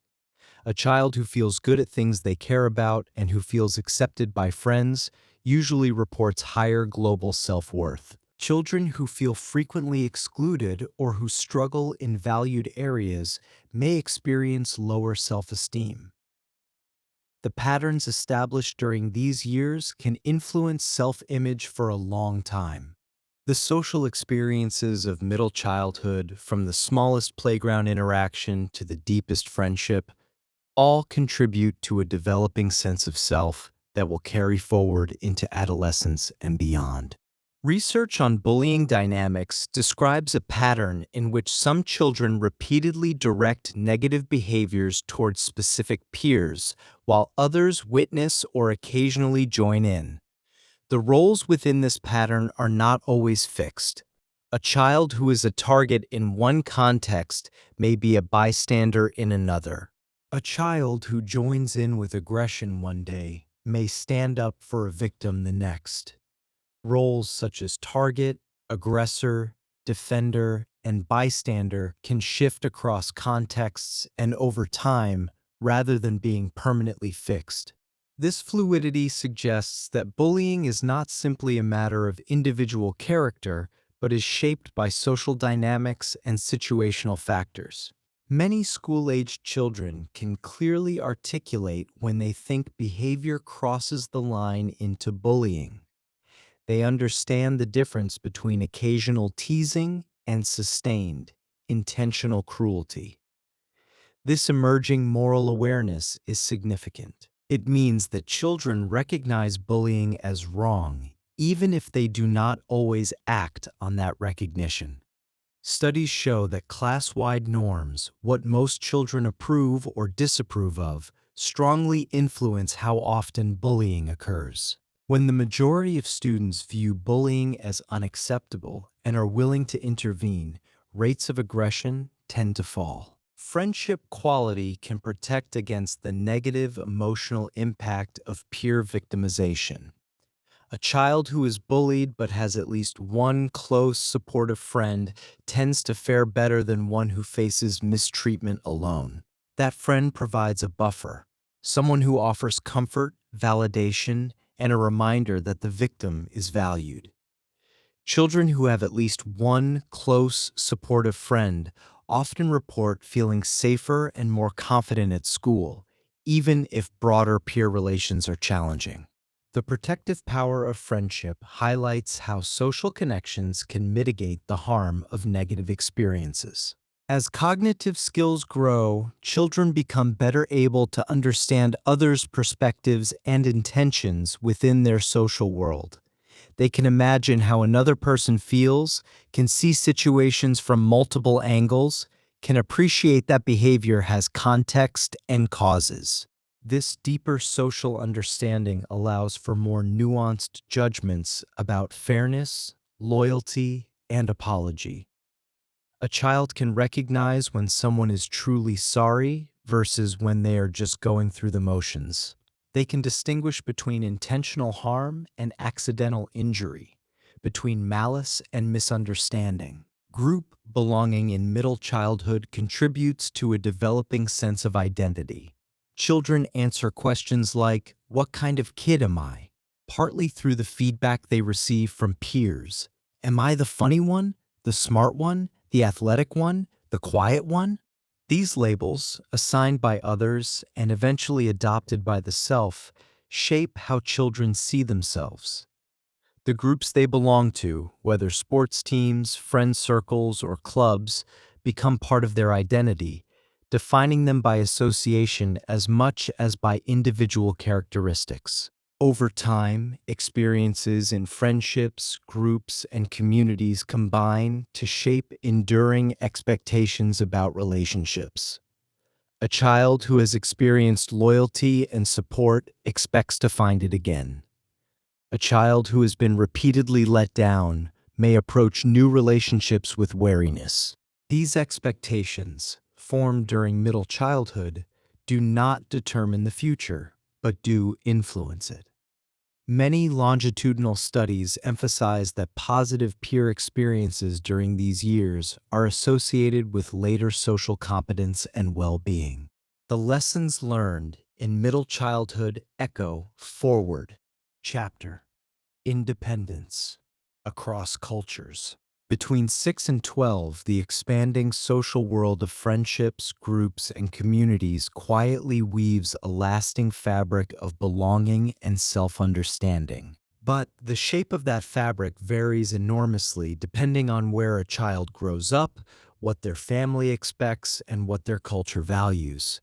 A child who feels good at things they care about and who feels accepted by friends usually reports higher global self-worth. Children who feel frequently excluded or who struggle in valued areas may experience lower self-esteem. The patterns established during these years can influence self-image for a long time. The social experiences of middle childhood, from the smallest playground interaction to the deepest friendship, all contribute to a developing sense of self that will carry forward into adolescence and beyond. Research on bullying dynamics describes a pattern in which some children repeatedly direct negative behaviors towards specific peers, while others witness or occasionally join in. The roles within this pattern are not always fixed. A child who is a target in one context may be a bystander in another. A child who joins in with aggression one day may stand up for a victim the next. Roles such as target, aggressor, defender, and bystander can shift across contexts and over time rather than being permanently fixed. This fluidity suggests that bullying is not simply a matter of individual character, but is shaped by social dynamics and situational factors. Many school-aged children can clearly articulate when they think behavior crosses the line into bullying. They understand the difference between occasional teasing and sustained, intentional cruelty. This emerging moral awareness is significant. It means that children recognize bullying as wrong, even if they do not always act on that recognition. Studies show that class-wide norms, what most children approve or disapprove of, strongly influence how often bullying occurs. When the majority of students view bullying as unacceptable and are willing to intervene, rates of aggression tend to fall. Friendship quality can protect against the negative emotional impact of peer victimization. A child who is bullied but has at least one close, supportive friend tends to fare better than one who faces mistreatment alone. That friend provides a buffer, someone who offers comfort, validation, and a reminder that the victim is valued. Children who have at least one close, supportive friend often report feeling safer and more confident at school, even if broader peer relations are challenging. The protective power of friendship highlights how social connections can mitigate the harm of negative experiences. As cognitive skills grow, children become better able to understand others' perspectives and intentions within their social world. They can imagine how another person feels, can see situations from multiple angles, can appreciate that behavior has context and causes. This deeper social understanding allows for more nuanced judgments about fairness, loyalty, and apology. A child can recognize when someone is truly sorry versus when they are just going through the motions. They can distinguish between intentional harm and accidental injury, between malice and misunderstanding. Group belonging in middle childhood contributes to a developing sense of identity. Children answer questions like, "What kind of kid am I?" partly through the feedback they receive from peers. Am I the funny one, the smart one, the athletic one, the quiet one? These labels, assigned by others and eventually adopted by the self, shape how children see themselves. The groups they belong to, whether sports teams, friend circles, or clubs, become part of their identity, defining them by association as much as by individual characteristics. Over time, experiences in friendships, groups, and communities combine to shape enduring expectations about relationships. A child who has experienced loyalty and support expects to find it again. A child who has been repeatedly let down may approach new relationships with wariness. These expectations, formed during middle childhood, do not determine the future, but do influence it. Many longitudinal studies emphasize that positive peer experiences during these years are associated with later social competence and well-being. The lessons learned in middle childhood echo forward. Chapter: Independence across cultures. Between 6 and 12, the expanding social world of friendships, groups, and communities quietly weaves a lasting fabric of belonging and self-understanding. But the shape of that fabric varies enormously depending on where a child grows up, what their family expects, and what their culture values.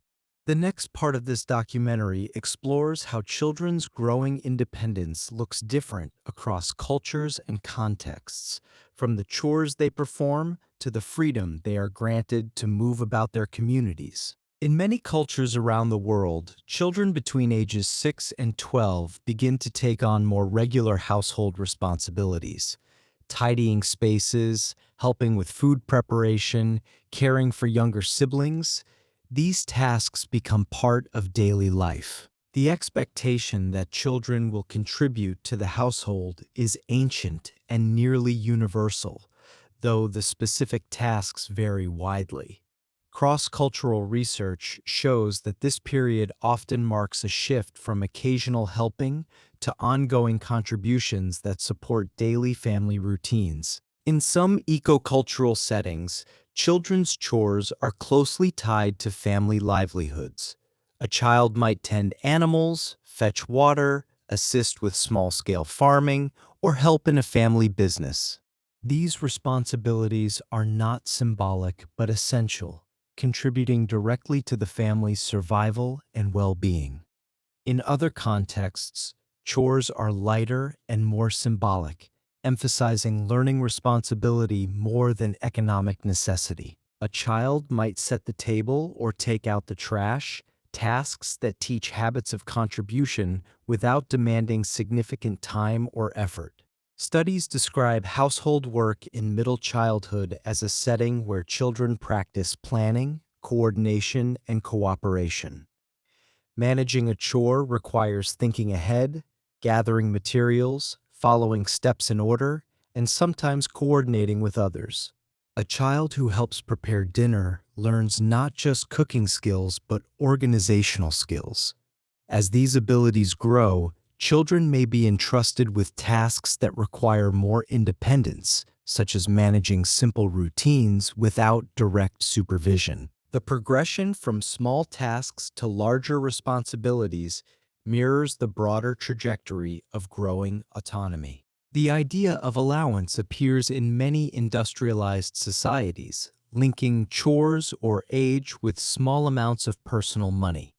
The next part of this documentary explores how children's growing independence looks different across cultures and contexts, from the chores they perform to the freedom they are granted to move about their communities. In many cultures around the world, children between ages 6 and 12 begin to take on more regular household responsibilities. Tidying spaces, helping with food preparation, caring for younger siblings, these tasks become part of daily life. The expectation that children will contribute to the household is ancient and nearly universal, though the specific tasks vary widely. Cross-cultural research shows that this period often marks a shift from occasional helping to ongoing contributions that support daily family routines. In some eco-cultural settings, children's chores are closely tied to family livelihoods. A child might tend animals, fetch water, assist with small-scale farming, or help in a family business. These responsibilities are not symbolic but essential, contributing directly to the family's survival and well-being. In other contexts, chores are lighter and more symbolic, emphasizing learning responsibility more than economic necessity. A child might set the table or take out the trash, tasks that teach habits of contribution without demanding significant time or effort. Studies describe household work in middle childhood as a setting where children practice planning, coordination, and cooperation. Managing a chore requires thinking ahead, gathering materials, following steps in order, and sometimes coordinating with others. A child who helps prepare dinner learns not just cooking skills but organizational skills. As these abilities grow, children may be entrusted with tasks that require more independence, such as managing simple routines without direct supervision. The progression from small tasks to larger responsibilities mirrors the broader trajectory of growing autonomy. The idea of allowance appears in many industrialized societies, linking chores or age with small amounts of personal money.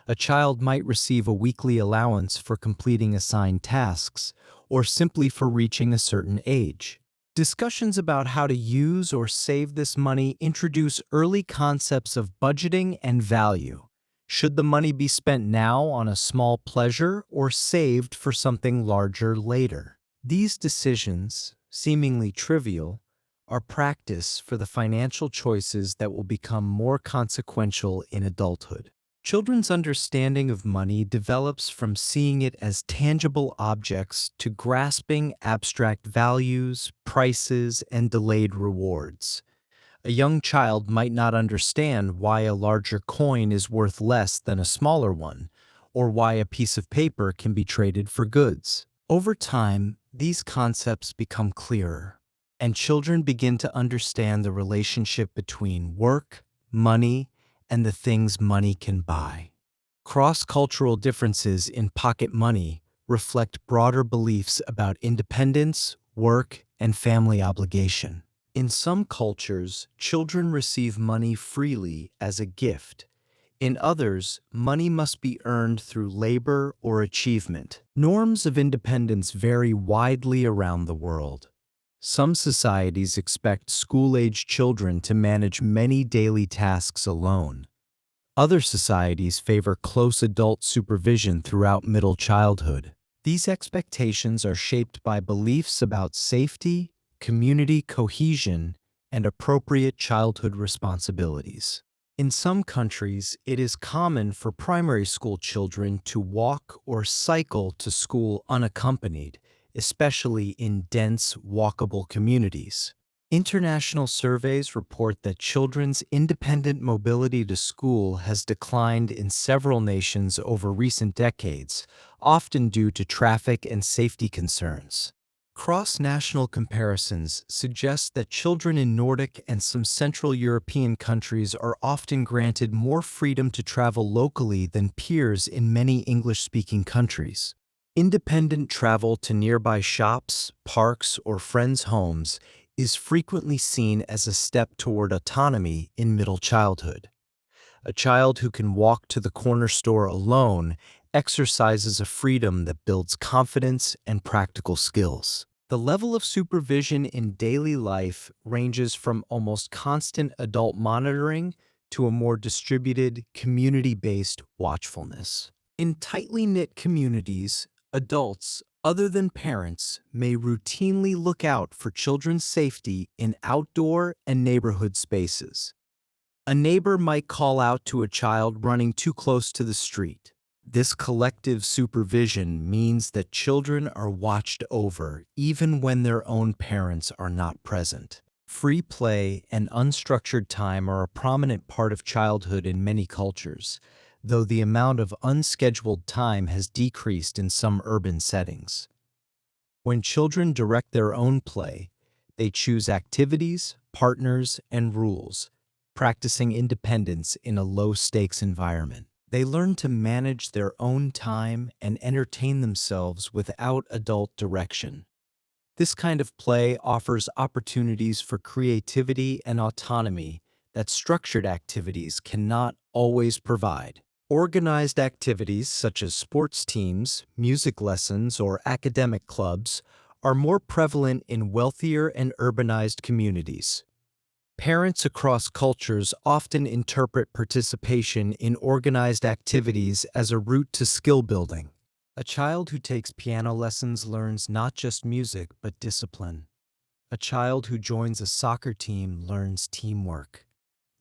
A child might receive a weekly allowance for completing assigned tasks, or simply for reaching a certain age. Discussions about how to use or save this money introduce early concepts of budgeting and value. Should the money be spent now on a small pleasure or saved for something larger later? These decisions, seemingly trivial, are practice for the financial choices that will become more consequential in adulthood. Children's understanding of money develops from seeing it as tangible objects to grasping abstract values, prices, and delayed rewards. A young child might not understand why a larger coin is worth less than a smaller one, or why a piece of paper can be traded for goods. Over time, these concepts become clearer, and children begin to understand the relationship between work, money, and the things money can buy. Cross-cultural differences in pocket money reflect broader beliefs about independence, work, and family obligation. In some cultures, children receive money freely as a gift. In others, money must be earned through labor or achievement. Norms of independence vary widely around the world. Some societies expect school-age children to manage many daily tasks alone. Other societies favor close adult supervision throughout middle childhood. These expectations are shaped by beliefs about safety, community cohesion, and appropriate childhood responsibilities. In some countries, it is common for primary school children to walk or cycle to school unaccompanied, especially in dense, walkable communities. International surveys report that children's independent mobility to school has declined in several nations over recent decades, often due to traffic and safety concerns. Cross-national comparisons suggest that children in Nordic and some Central European countries are often granted more freedom to travel locally than peers in many English-speaking countries. Independent travel to nearby shops, parks, or friends' homes is frequently seen as a step toward autonomy in middle childhood. A child who can walk to the corner store alone exercises a freedom that builds confidence and practical skills. The level of supervision in daily life ranges from almost constant adult monitoring to a more distributed, community-based watchfulness. In tightly knit communities, adults, other than parents, may routinely look out for children's safety in outdoor and neighborhood spaces. A neighbor might call out to a child running too close to the street. This collective supervision means that children are watched over even when their own parents are not present. Free play and unstructured time are a prominent part of childhood in many cultures, though the amount of unscheduled time has decreased in some urban settings. When children direct their own play, they choose activities, partners, and rules, practicing independence in a low-stakes environment. They learn to manage their own time and entertain themselves without adult direction. This kind of play offers opportunities for creativity and autonomy that structured activities cannot always provide. Organized activities such as sports teams, music lessons, or academic clubs are more prevalent in wealthier and urbanized communities. Parents across cultures often interpret participation in organized activities as a route to skill building. A child who takes piano lessons learns not just music but discipline. A child who joins a soccer team learns teamwork.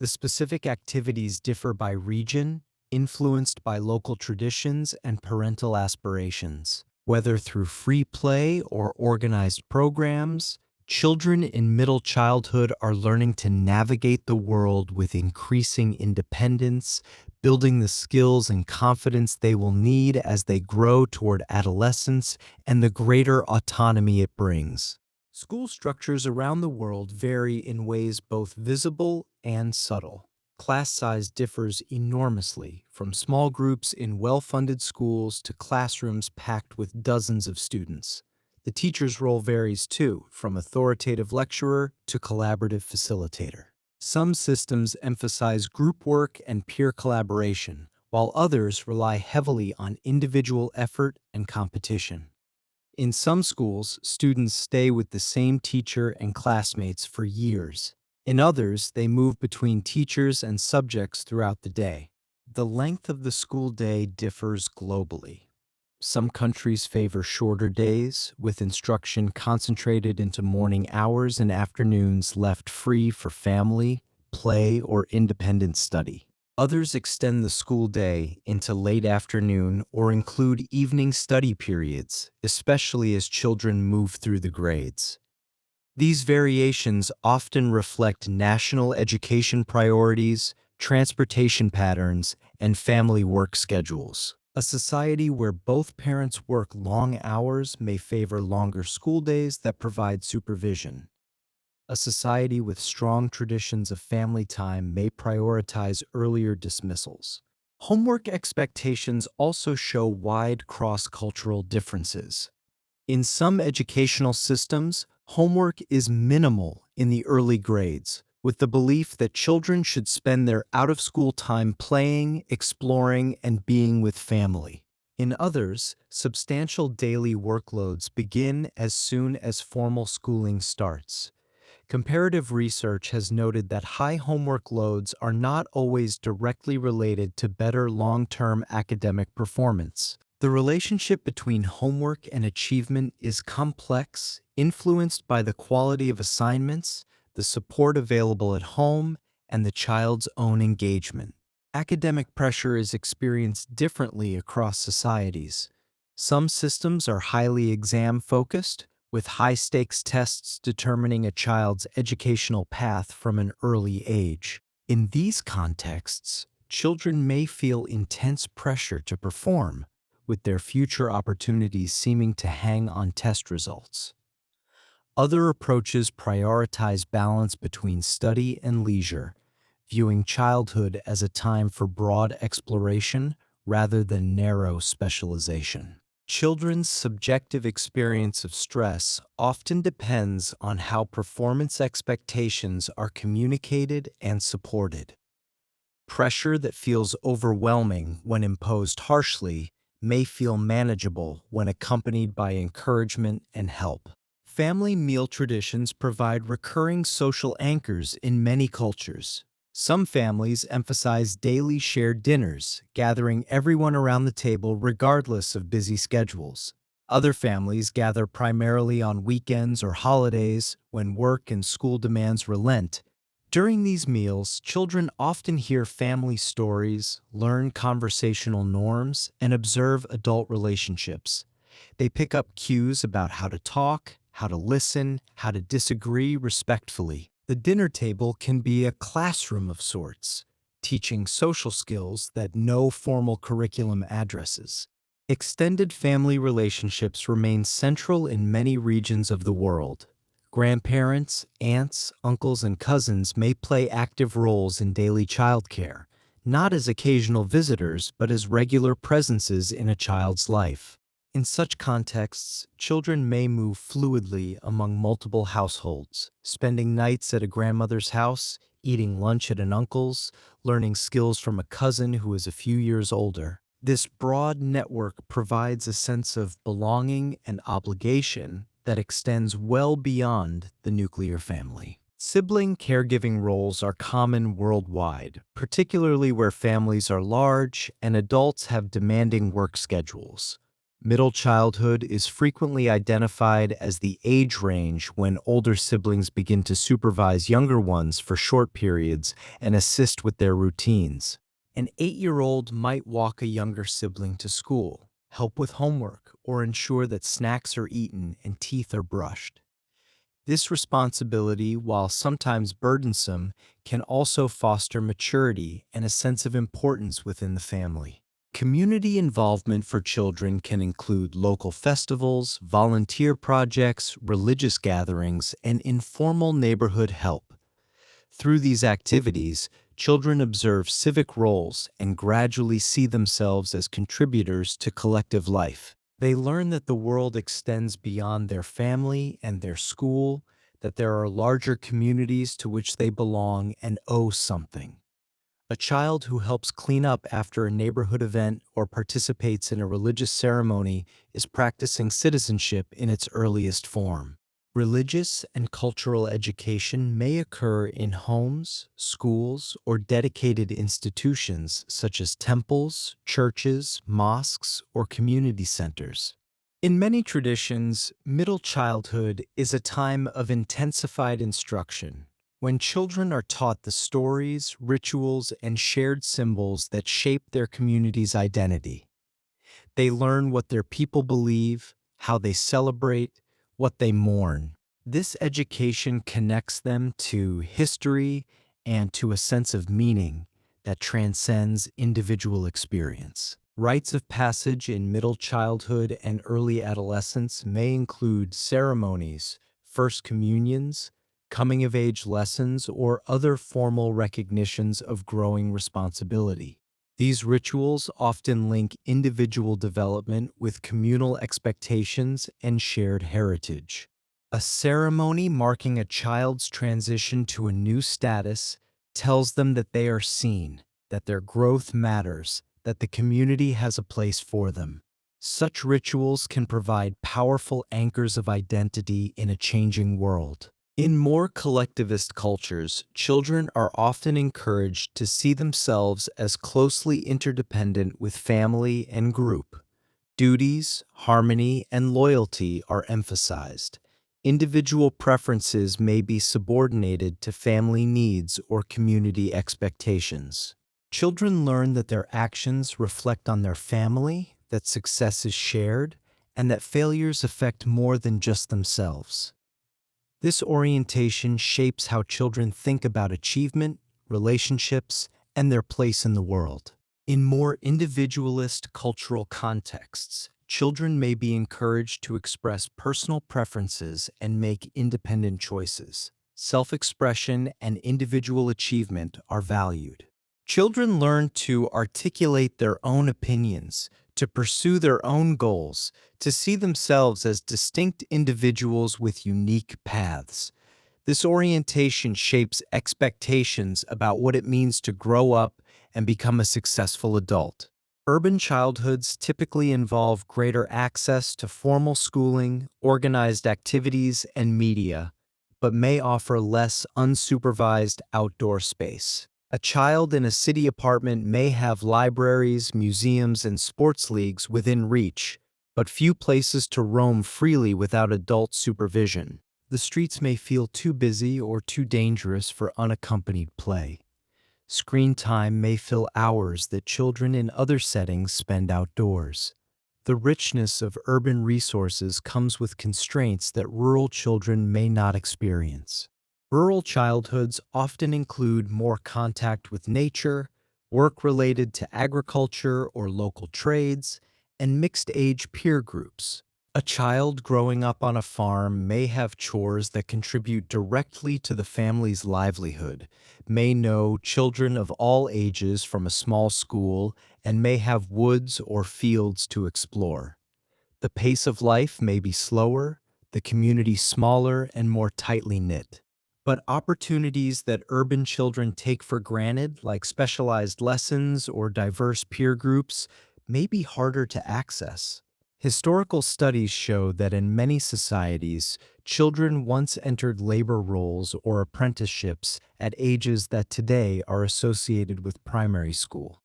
The specific activities differ by region, influenced by local traditions and parental aspirations. Whether through free play or organized programs, children in middle childhood are learning to navigate the world with increasing independence, building the skills and confidence they will need as they grow toward adolescence and the greater autonomy it brings. School structures around the world vary in ways both visible and subtle. Class size differs enormously, from small groups in well-funded schools to classrooms packed with dozens of students. The teacher's role varies too, from authoritative lecturer to collaborative facilitator. Some systems emphasize group work and peer collaboration, while others rely heavily on individual effort and competition. In some schools, students stay with the same teacher and classmates for years. In others, they move between teachers and subjects throughout the day. The length of the school day differs globally. Some countries favor shorter days, with instruction concentrated into morning hours and afternoons left free for family, play, or independent study. Others extend the school day into late afternoon or include evening study periods, especially as children move through the grades. These variations often reflect national education priorities, transportation patterns, and family work schedules. A society where both parents work long hours may favor longer school days that provide supervision. A society with strong traditions of family time may prioritize earlier dismissals. Homework expectations also show wide cross-cultural differences. In some educational systems, homework is minimal in the early grades, with the belief that children should spend their out-of-school time playing, exploring, and being with family. In others, substantial daily workloads begin as soon as formal schooling starts. Comparative research has noted that high homework loads are not always directly related to better long-term academic performance. The relationship between homework and achievement is complex, influenced by the quality of assignments, the support available at home, and the child's own engagement. Academic pressure is experienced differently across societies. Some systems are highly exam-focused, with high-stakes tests determining a child's educational path from an early age. In these contexts, children may feel intense pressure to perform, with their future opportunities seeming to hang on test results. Other approaches prioritize balance between study and leisure, viewing childhood as a time for broad exploration rather than narrow specialization. Children's subjective experience of stress often depends on how performance expectations are communicated and supported. Pressure that feels overwhelming when imposed harshly may feel manageable when accompanied by encouragement and help. Family meal traditions provide recurring social anchors in many cultures. Some families emphasize daily shared dinners, gathering everyone around the table regardless of busy schedules. Other families gather primarily on weekends or holidays when work and school demands relent. During these meals, children often hear family stories, learn conversational norms, and observe adult relationships. They pick up cues about how to talk, how to listen, how to disagree respectfully. The dinner table can be a classroom of sorts, teaching social skills that no formal curriculum addresses. Extended family relationships remain central in many regions of the world. Grandparents, aunts, uncles, and cousins may play active roles in daily childcare, not as occasional visitors, but as regular presences in a child's life. In such contexts, children may move fluidly among multiple households, spending nights at a grandmother's house, eating lunch at an uncle's, learning skills from a cousin who is a few years older. This broad network provides a sense of belonging and obligation that extends well beyond the nuclear family. Sibling caregiving roles are common worldwide, particularly where families are large and adults have demanding work schedules. Middle childhood is frequently identified as the age range when older siblings begin to supervise younger ones for short periods and assist with their routines. An 8-year-old might walk a younger sibling to school, help with homework, or ensure that snacks are eaten and teeth are brushed. This responsibility, while sometimes burdensome, can also foster maturity and a sense of importance within the family. Community involvement for children can include local festivals, volunteer projects, religious gatherings, and informal neighborhood help. Through these activities, children observe civic roles and gradually see themselves as contributors to collective life. They learn that the world extends beyond their family and their school, that there are larger communities to which they belong and owe something. A child who helps clean up after a neighborhood event or participates in a religious ceremony is practicing citizenship in its earliest form. Religious and cultural education may occur in homes, schools, or dedicated institutions such as temples, churches, mosques, or community centers. In many traditions, middle childhood is a time of intensified instruction, when children are taught the stories, rituals, and shared symbols that shape their community's identity. They learn what their people believe, how they celebrate, what they mourn. This education connects them to history and to a sense of meaning that transcends individual experience. Rites of passage in middle childhood and early adolescence may include ceremonies, first communions, coming-of-age lessons, or other formal recognitions of growing responsibility. These rituals often link individual development with communal expectations and shared heritage. A ceremony marking a child's transition to a new status tells them that they are seen, that their growth matters, that the community has a place for them. Such rituals can provide powerful anchors of identity in a changing world. In more collectivist cultures, children are often encouraged to see themselves as closely interdependent with family and group. Duties, harmony, and loyalty are emphasized. Individual preferences may be subordinated to family needs or community expectations. Children learn that their actions reflect on their family, that success is shared, and that failures affect more than just themselves. This orientation shapes how children think about achievement, relationships, and their place in the world. In more individualist cultural contexts, children may be encouraged to express personal preferences and make independent choices. Self-expression and individual achievement are valued. Children learn to articulate their own opinions, to pursue their own goals, to see themselves as distinct individuals with unique paths. This orientation shapes expectations about what it means to grow up and become a successful adult. Urban childhoods typically involve greater access to formal schooling, organized activities, and media, but may offer less unsupervised outdoor space. A child in a city apartment may have libraries, museums, and sports leagues within reach, but few places to roam freely without adult supervision. The streets may feel too busy or too dangerous for unaccompanied play. Screen time may fill hours that children in other settings spend outdoors. The richness of urban resources comes with constraints that rural children may not experience. Rural childhoods often include more contact with nature, work related to agriculture or local trades, and mixed-age peer groups. A child growing up on a farm may have chores that contribute directly to the family's livelihood, may know children of all ages from a small school, and may have woods or fields to explore. The pace of life may be slower, the community smaller and more tightly knit. But opportunities that urban children take for granted, like specialized lessons or diverse peer groups, may be harder to access. Historical studies show that in many societies, children once entered labor roles or apprenticeships at ages that today are associated with primary school.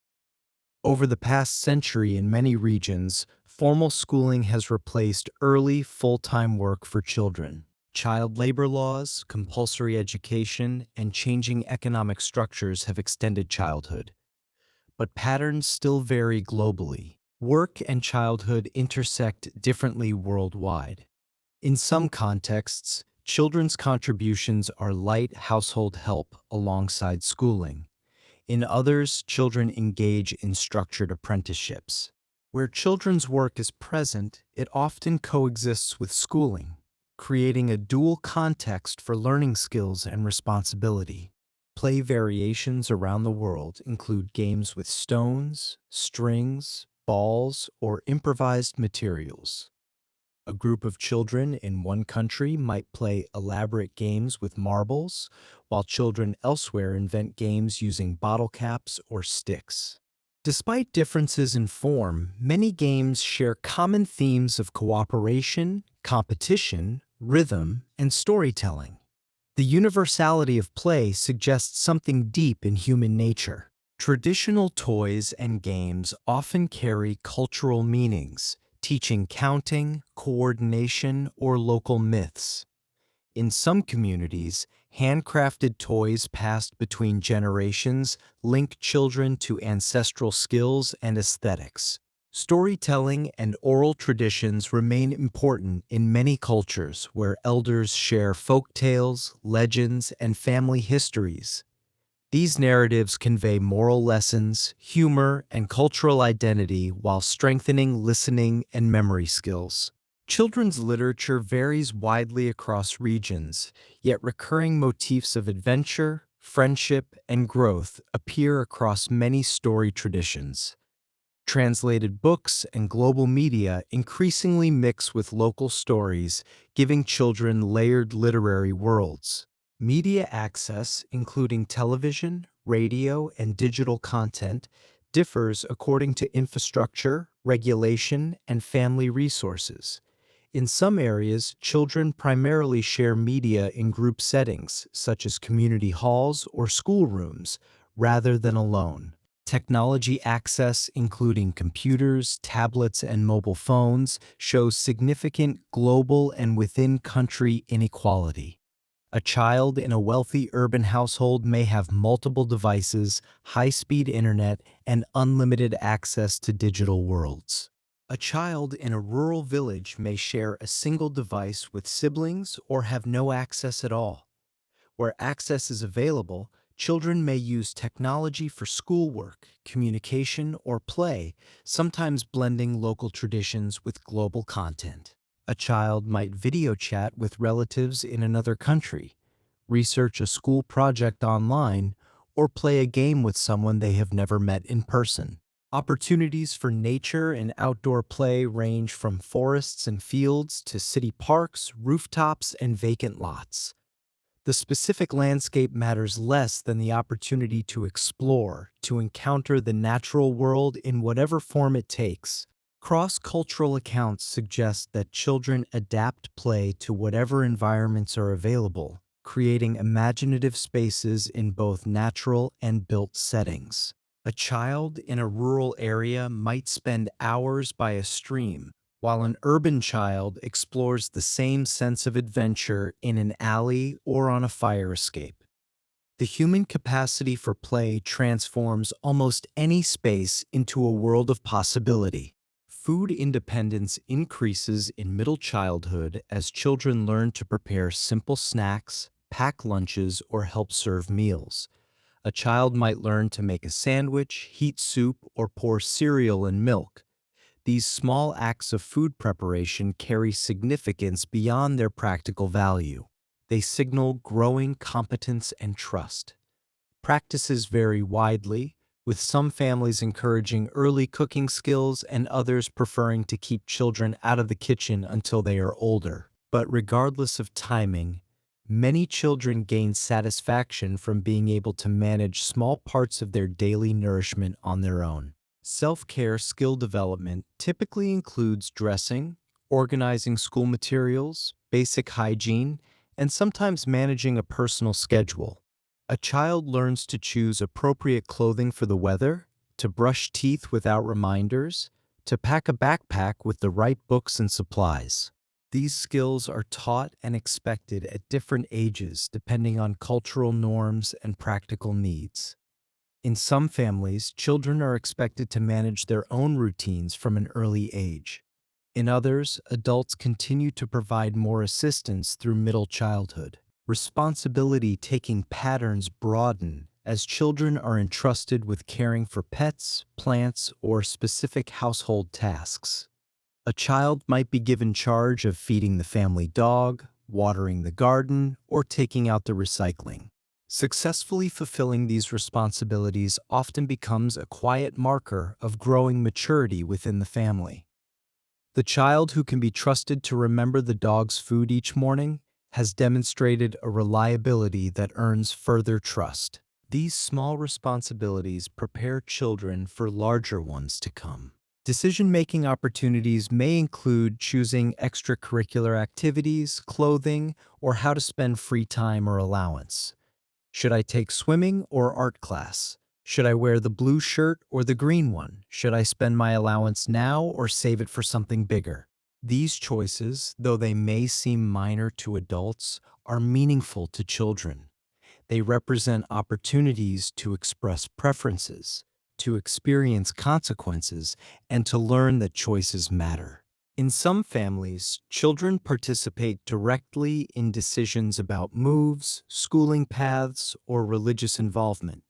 Over the past century in many regions, formal schooling has replaced early, full-time work for children. Child labor laws, compulsory education, and changing economic structures have extended childhood. But patterns still vary globally. Work and childhood intersect differently worldwide. In some contexts, children's contributions are light household help alongside schooling. In others, children engage in structured apprenticeships. Where children's work is present, it often coexists with schooling, creating a dual context for learning skills and responsibility. Play variations around the world include games with stones, strings, balls, or improvised materials. A group of children in one country might play elaborate games with marbles, while children elsewhere invent games using bottle caps or sticks. Despite differences in form, many games share common themes of cooperation, competition, rhythm, and storytelling. The universality of play suggests something deep in human nature. Traditional toys and games often carry cultural meanings, teaching counting, coordination, or local myths. In some communities, handcrafted toys passed between generations link children to ancestral skills and aesthetics. Storytelling and oral traditions remain important in many cultures where elders share folk tales, legends, and family histories. These narratives convey moral lessons, humor, and cultural identity while strengthening listening and memory skills. Children's literature varies widely across regions, yet recurring motifs of adventure, friendship, and growth appear across many story traditions. Translated books and global media increasingly mix with local stories, giving children layered literary worlds. Media access, including television, radio, and digital content, differs according to infrastructure, regulation, and family resources. In some areas, children primarily share media in group settings, such as community halls or schoolrooms, rather than alone. Technology access, including computers, tablets, and mobile phones, shows significant global and within-country inequality. A child in a wealthy urban household may have multiple devices, high-speed internet, and unlimited access to digital worlds. A child in a rural village may share a single device with siblings or have no access at all. Where access is available, children may use technology for schoolwork, communication, or play, sometimes blending local traditions with global content. A child might video chat with relatives in another country, research a school project online, or play a game with someone they have never met in person. Opportunities for nature and outdoor play range from forests and fields to city parks, rooftops, and vacant lots. The specific landscape matters less than the opportunity to explore, to encounter the natural world in whatever form it takes. Cross-cultural accounts suggest that children adapt play to whatever environments are available, creating imaginative spaces in both natural and built settings. A child in a rural area might spend hours by a stream, while an urban child explores the same sense of adventure in an alley or on a fire escape. The human capacity for play transforms almost any space into a world of possibility. Food independence increases in middle childhood as children learn to prepare simple snacks, pack lunches, or help serve meals. A child might learn to make a sandwich, heat soup, or pour cereal and milk. These small acts of food preparation carry significance beyond their practical value. They signal growing competence and trust. Practices vary widely, with some families encouraging early cooking skills and others preferring to keep children out of the kitchen until they are older. But regardless of timing, many children gain satisfaction from being able to manage small parts of their daily nourishment on their own. Self-care skill development typically includes dressing, organizing school materials, basic hygiene, and sometimes managing a personal schedule. A child learns to choose appropriate clothing for the weather, to brush teeth without reminders, to pack a backpack with the right books and supplies. These skills are taught and expected at different ages depending on cultural norms and practical needs. In some families, children are expected to manage their own routines from an early age. In others, adults continue to provide more assistance through middle childhood. Responsibility-taking patterns broaden as children are entrusted with caring for pets, plants, or specific household tasks. A child might be given charge of feeding the family dog, watering the garden, or taking out the recycling. Successfully fulfilling these responsibilities often becomes a quiet marker of growing maturity within the family. The child who can be trusted to remember the dog's food each morning has demonstrated a reliability that earns further trust. These small responsibilities prepare children for larger ones to come. Decision-making opportunities may include choosing extracurricular activities, clothing, or how to spend free time or allowance. Should I take swimming or art class? Should I wear the blue shirt or the green one? Should I spend my allowance now or save it for something bigger? These choices, though they may seem minor to adults, are meaningful to children. They represent opportunities to express preferences, to experience consequences, and to learn that choices matter. In some families, children participate directly in decisions about moves, schooling paths, or religious involvement.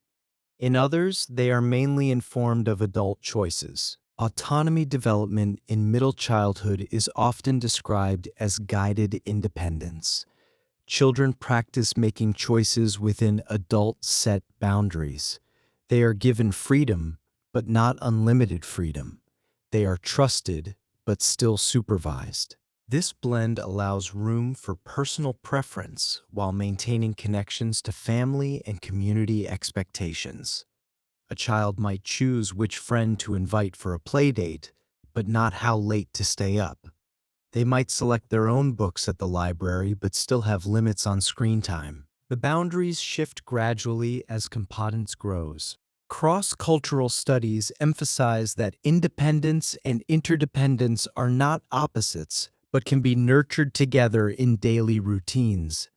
In others, they are mainly informed of adult choices. Autonomy development in middle childhood is often described as guided independence. Children practice making choices within adult-set boundaries. They are given freedom, but not unlimited freedom. They are trusted, but still supervised. This blend allows room for personal preference while maintaining connections to family and community expectations. A child might choose which friend to invite for a play date, but not how late to stay up. They might select their own books at the library but still have limits on screen time. The boundaries shift gradually as competence grows. Cross-cultural studies emphasize that independence and interdependence are not opposites, but can be nurtured together in daily routines.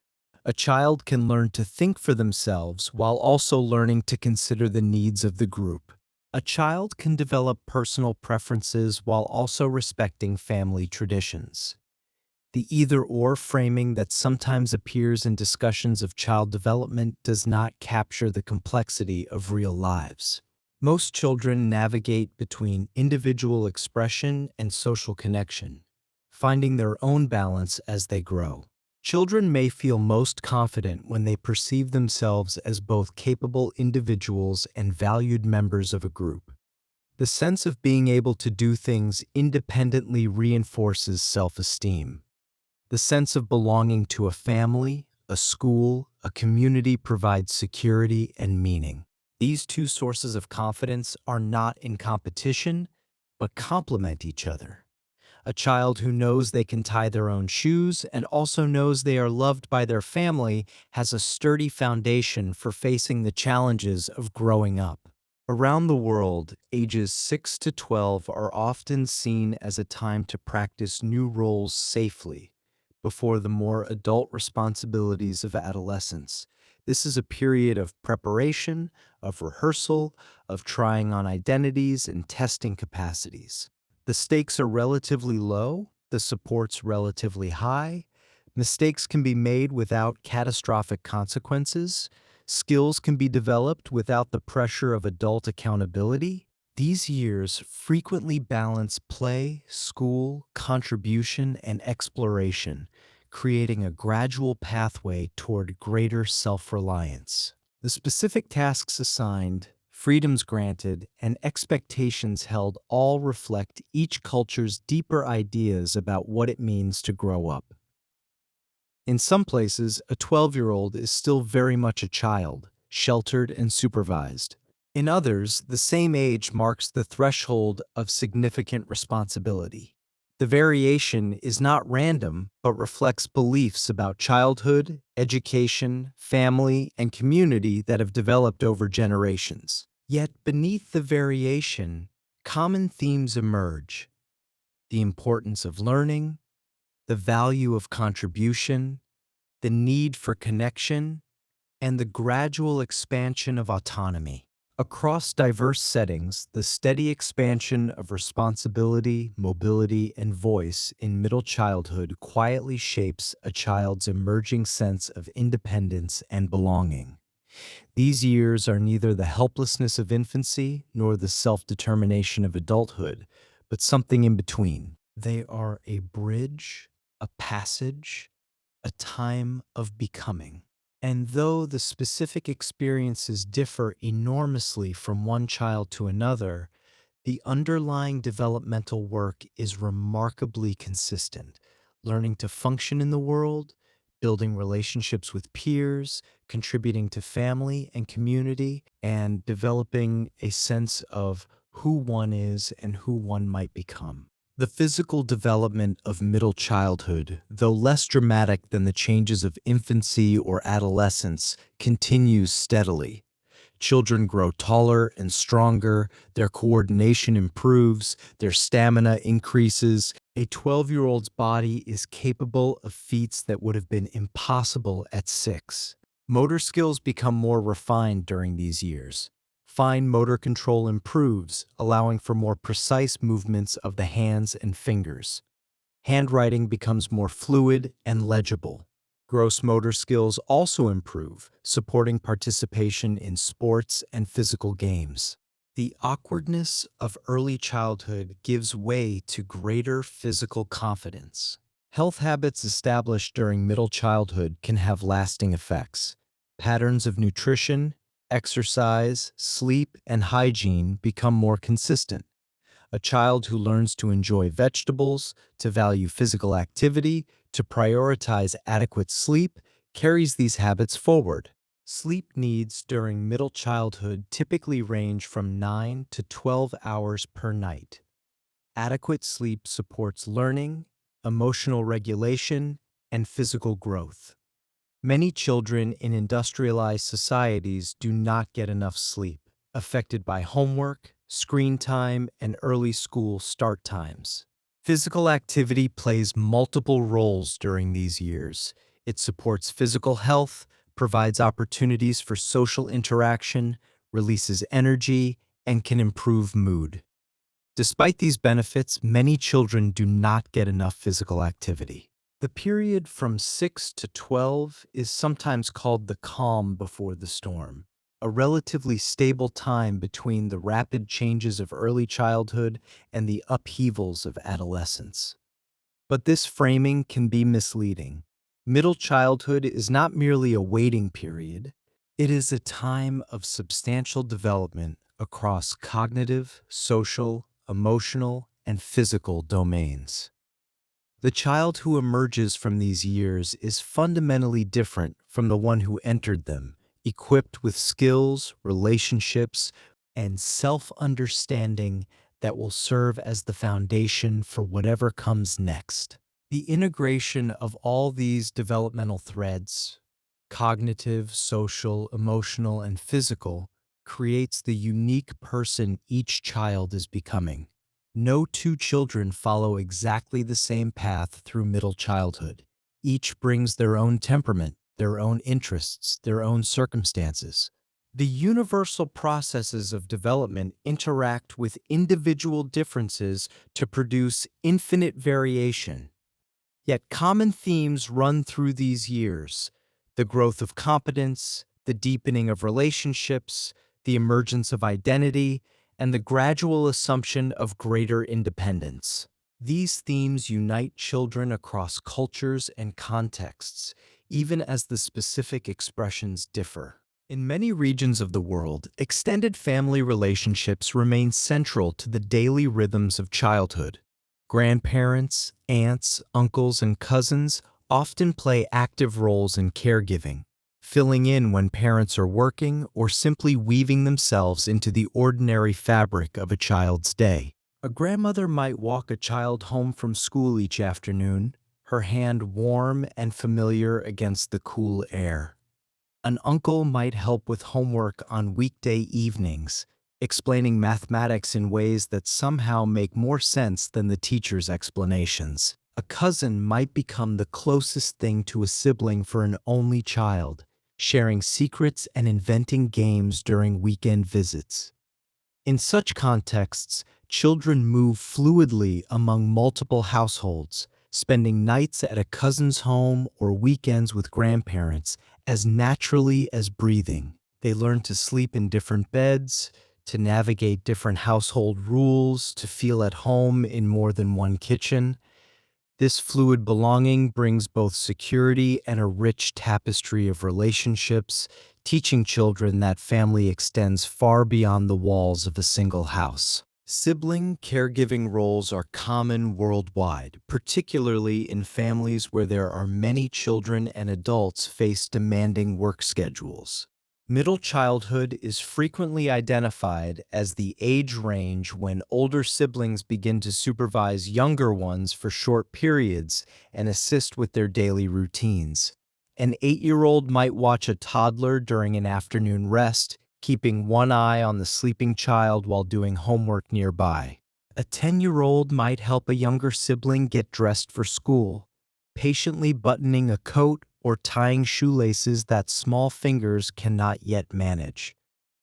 A child can learn to think for themselves while also learning to consider the needs of the group. A child can develop personal preferences while also respecting family traditions. The either-or framing that sometimes appears in discussions of child development does not capture the complexity of real lives. Most children navigate between individual expression and social connection, finding their own balance as they grow. Children may feel most confident when they perceive themselves as both capable individuals and valued members of a group. The sense of being able to do things independently reinforces self-esteem. The sense of belonging to a family, a school, a community provides security and meaning. These two sources of confidence are not in competition, but complement each other. A child who knows they can tie their own shoes and also knows they are loved by their family has a sturdy foundation for facing the challenges of growing up. Around the world, ages 6 to 12 are often seen as a time to practice new roles safely before the more adult responsibilities of adolescence. This is a period of preparation, of rehearsal, of trying on identities and testing capacities. The stakes are relatively low, the support's relatively high. Mistakes can be made without catastrophic consequences. Skills can be developed without the pressure of adult accountability. These years frequently balance play, school, contribution, and exploration, creating a gradual pathway toward greater self-reliance. The specific tasks assigned, freedoms granted, and expectations held all reflect each culture's deeper ideas about what it means to grow up. In some places, a 12-year-old is still very much a child, sheltered and supervised. In others, the same age marks the threshold of significant responsibility. The variation is not random, but reflects beliefs about childhood, education, family, and community that have developed over generations. Yet beneath the variation, common themes emerge: the importance of learning, the value of contribution, the need for connection, and the gradual expansion of autonomy. Across diverse settings, the steady expansion of responsibility, mobility, and voice in middle childhood quietly shapes a child's emerging sense of independence and belonging. These years are neither the helplessness of infancy nor the self-determination of adulthood, but something in between. They are a bridge, a passage, a time of becoming. And though the specific experiences differ enormously from one child to another, the underlying developmental work is remarkably consistent. Learning to function in the world, building relationships with peers, contributing to family and community, and developing a sense of who one is and who one might become. The physical development of middle childhood, though less dramatic than the changes of infancy or adolescence, continues steadily. Children grow taller and stronger, their coordination improves, their stamina increases. A 12-year-old's body is capable of feats that would have been impossible at 6. Motor skills become more refined during these years. Fine motor control improves, allowing for more precise movements of the hands and fingers. Handwriting becomes more fluid and legible. Gross motor skills also improve, supporting participation in sports and physical games. The awkwardness of early childhood gives way to greater physical confidence. Health habits established during middle childhood can have lasting effects. Patterns of nutrition, exercise, sleep, and hygiene become more consistent. A child who learns to enjoy vegetables, to value physical activity, to prioritize adequate sleep, carries these habits forward. Sleep needs during middle childhood typically range from 9 to 12 hours per night. Adequate sleep supports learning, emotional regulation, and physical growth. Many children in industrialized societies do not get enough sleep, affected by homework, screen time, and early school start times. Physical activity plays multiple roles during these years. It supports physical health, provides opportunities for social interaction, releases energy, and can improve mood. Despite these benefits, many children do not get enough physical activity. The period from 6 to 12 is sometimes called the calm before the storm, a relatively stable time between the rapid changes of early childhood and the upheavals of adolescence. But this framing can be misleading. Middle childhood is not merely a waiting period. It is a time of substantial development across cognitive, social, emotional, and physical domains. The child who emerges from these years is fundamentally different from the one who entered them, equipped with skills, relationships, and self-understanding that will serve as the foundation for whatever comes next. The integration of all these developmental threads, cognitive, social, emotional, and physical, creates the unique person each child is becoming. No two children follow exactly the same path through middle childhood. Each brings their own temperament, their own interests, their own circumstances. The universal processes of development interact with individual differences to produce infinite variation. Yet common themes run through these years: the growth of competence, the deepening of relationships, the emergence of identity, and the gradual assumption of greater independence. These themes unite children across cultures and contexts, even as the specific expressions differ. In many regions of the world, extended family relationships remain central to the daily rhythms of childhood. Grandparents, aunts, uncles, and cousins often play active roles in caregiving, filling in when parents are working or simply weaving themselves into the ordinary fabric of a child's day. A grandmother might walk a child home from school each afternoon, her hand warm and familiar against the cool air. An uncle might help with homework on weekday evenings, explaining mathematics in ways that somehow make more sense than the teacher's explanations. A cousin might become the closest thing to a sibling for an only child, sharing secrets and inventing games during weekend visits. In such contexts, children move fluidly among multiple households, spending nights at a cousin's home or weekends with grandparents as naturally as breathing. They learn to sleep in different beds, to navigate different household rules, to feel at home in more than one kitchen. This fluid belonging brings both security and a rich tapestry of relationships, teaching children that family extends far beyond the walls of a single house. Sibling caregiving roles are common worldwide, particularly in families where there are many children and adults face demanding work schedules. Middle childhood is frequently identified as the age range when older siblings begin to supervise younger ones for short periods and assist with their daily routines. An 8-year-old might watch a toddler during an afternoon rest, keeping one eye on the sleeping child while doing homework nearby. A 10-year-old might help a younger sibling get dressed for school, patiently buttoning a coat or tying shoelaces that small fingers cannot yet manage.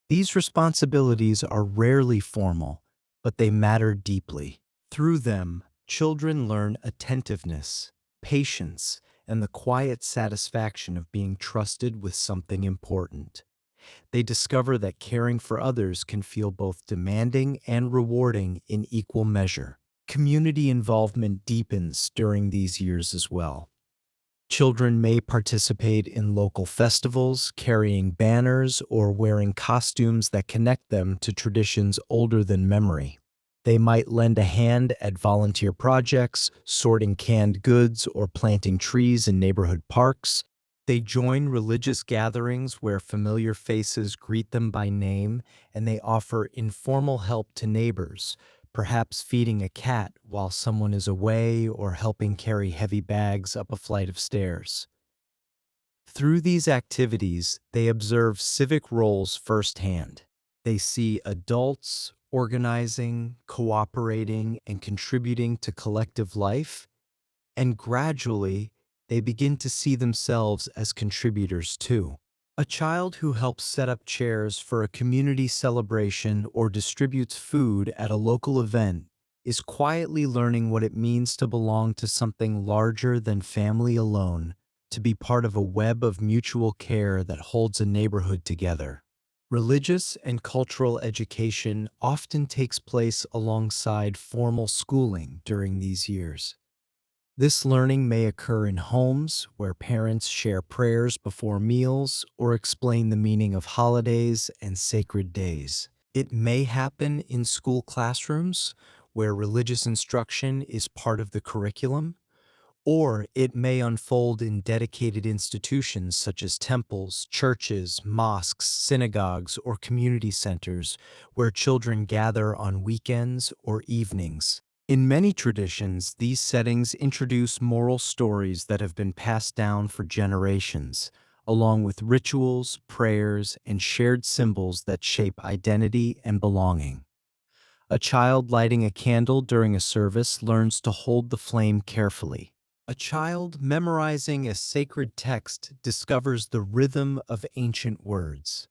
These responsibilities are rarely formal, but they matter deeply. Through them, children learn attentiveness, patience, and the quiet satisfaction of being trusted with something important. They discover that caring for others can feel both demanding and rewarding in equal measure. Community involvement deepens during these years as well. Children may participate in local festivals, carrying banners, or wearing costumes that connect them to traditions older than memory. They might lend a hand at volunteer projects, sorting canned goods, or planting trees in neighborhood parks. They join religious gatherings where familiar faces greet them by name, and they offer informal help to neighbors, perhaps feeding a cat while someone is away or helping carry heavy bags up a flight of stairs. Through these activities, they observe civic roles firsthand. They see adults organizing, cooperating, and contributing to collective life, and gradually, they begin to see themselves as contributors too. A child who helps set up chairs for a community celebration or distributes food at a local event is quietly learning what it means to belong to something larger than family alone, to be part of a web of mutual care that holds a neighborhood together. Religious and cultural education often takes place alongside formal schooling during these years. This learning may occur in homes where parents share prayers before meals or explain the meaning of holidays and sacred days. It may happen in school classrooms where religious instruction is part of the curriculum, Or it may unfold in dedicated institutions such as temples, churches, mosques, synagogues, or community centers where children gather on weekends or evenings. In many traditions, these settings introduce moral stories that have been passed down for generations, along with rituals, prayers, and shared symbols that shape identity and belonging. A child lighting a candle during a service learns to hold the flame carefully. A child memorizing a sacred text discovers the rhythm of ancient words.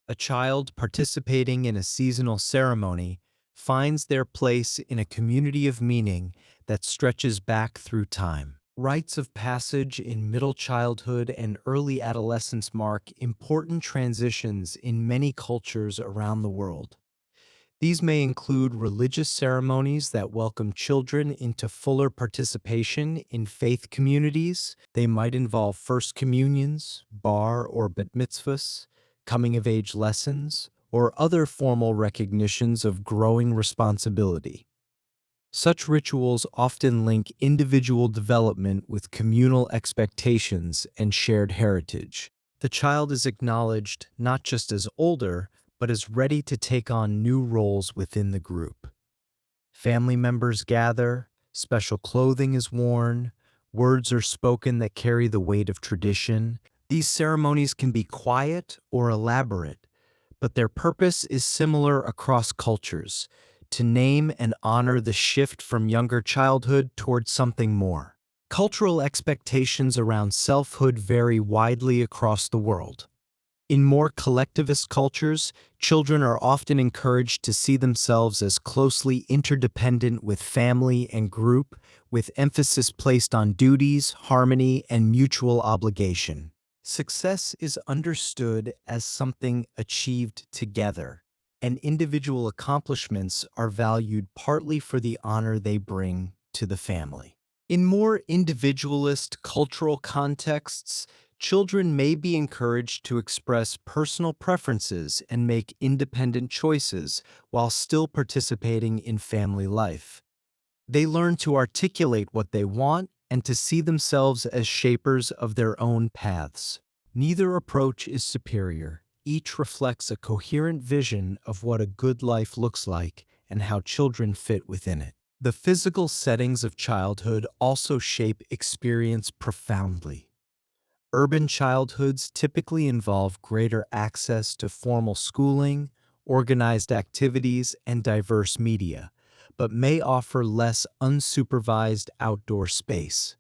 A child participating in a seasonal ceremony finds their place in a community of meaning that stretches back through time. Rites of passage in middle childhood and early adolescence mark important transitions in many cultures around the world. These may include religious ceremonies that welcome children into fuller participation in faith communities. They might involve first communions, bar or bat mitzvahs, coming-of-age lessons, or other formal recognitions of growing responsibility. Such rituals often link individual development with communal expectations and shared heritage. The child is acknowledged not just as older, but as ready to take on new roles within the group. Family members gather, special clothing is worn, words are spoken that carry the weight of tradition. These ceremonies can be quiet or elaborate, but their purpose is similar across cultures: to name and honor the shift from younger childhood toward something more. Cultural expectations around selfhood vary widely across the world. In more collectivist cultures, children are often encouraged to see themselves as closely interdependent with family and group, with emphasis placed on duties, harmony, and mutual obligation. Success is understood as something achieved together, and individual accomplishments are valued partly for the honor they bring to the family. In more individualist cultural contexts, children may be encouraged to express personal preferences and make independent choices while still participating in family life. They learn to articulate what they want and to see themselves as shapers of their own paths. Neither approach is superior. Each reflects a coherent vision of what a good life looks like and how children fit within it. The physical settings of childhood also shape experience profoundly. Urban childhoods typically involve greater access to formal schooling, organized activities, and diverse media, but may offer less unsupervised outdoor space.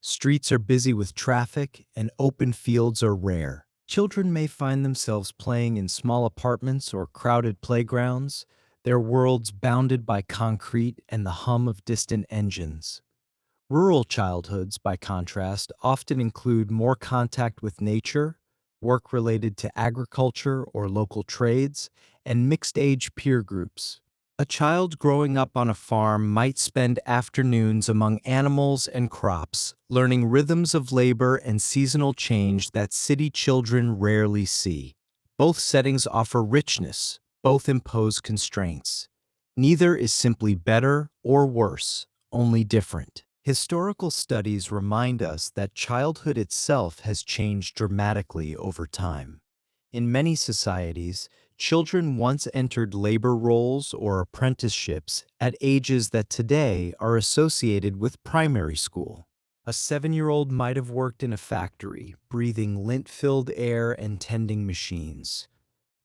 Streets are busy with traffic, and open fields are rare. Children may find themselves playing in small apartments or crowded playgrounds, their worlds bounded by concrete and the hum of distant engines. Rural childhoods, by contrast, often include more contact with nature, work related to agriculture or local trades, and mixed-age peer groups. A child growing up on a farm might spend afternoons among animals and crops, learning rhythms of labor and seasonal change that city children rarely see. Both settings offer richness, both impose constraints. Neither is simply better or worse, only different. Historical studies remind us that childhood itself has changed dramatically over time. In many societies, children once entered labor roles or apprenticeships at ages that today are associated with primary school. A 7-year-old might have worked in a factory, breathing lint-filled air and tending machines.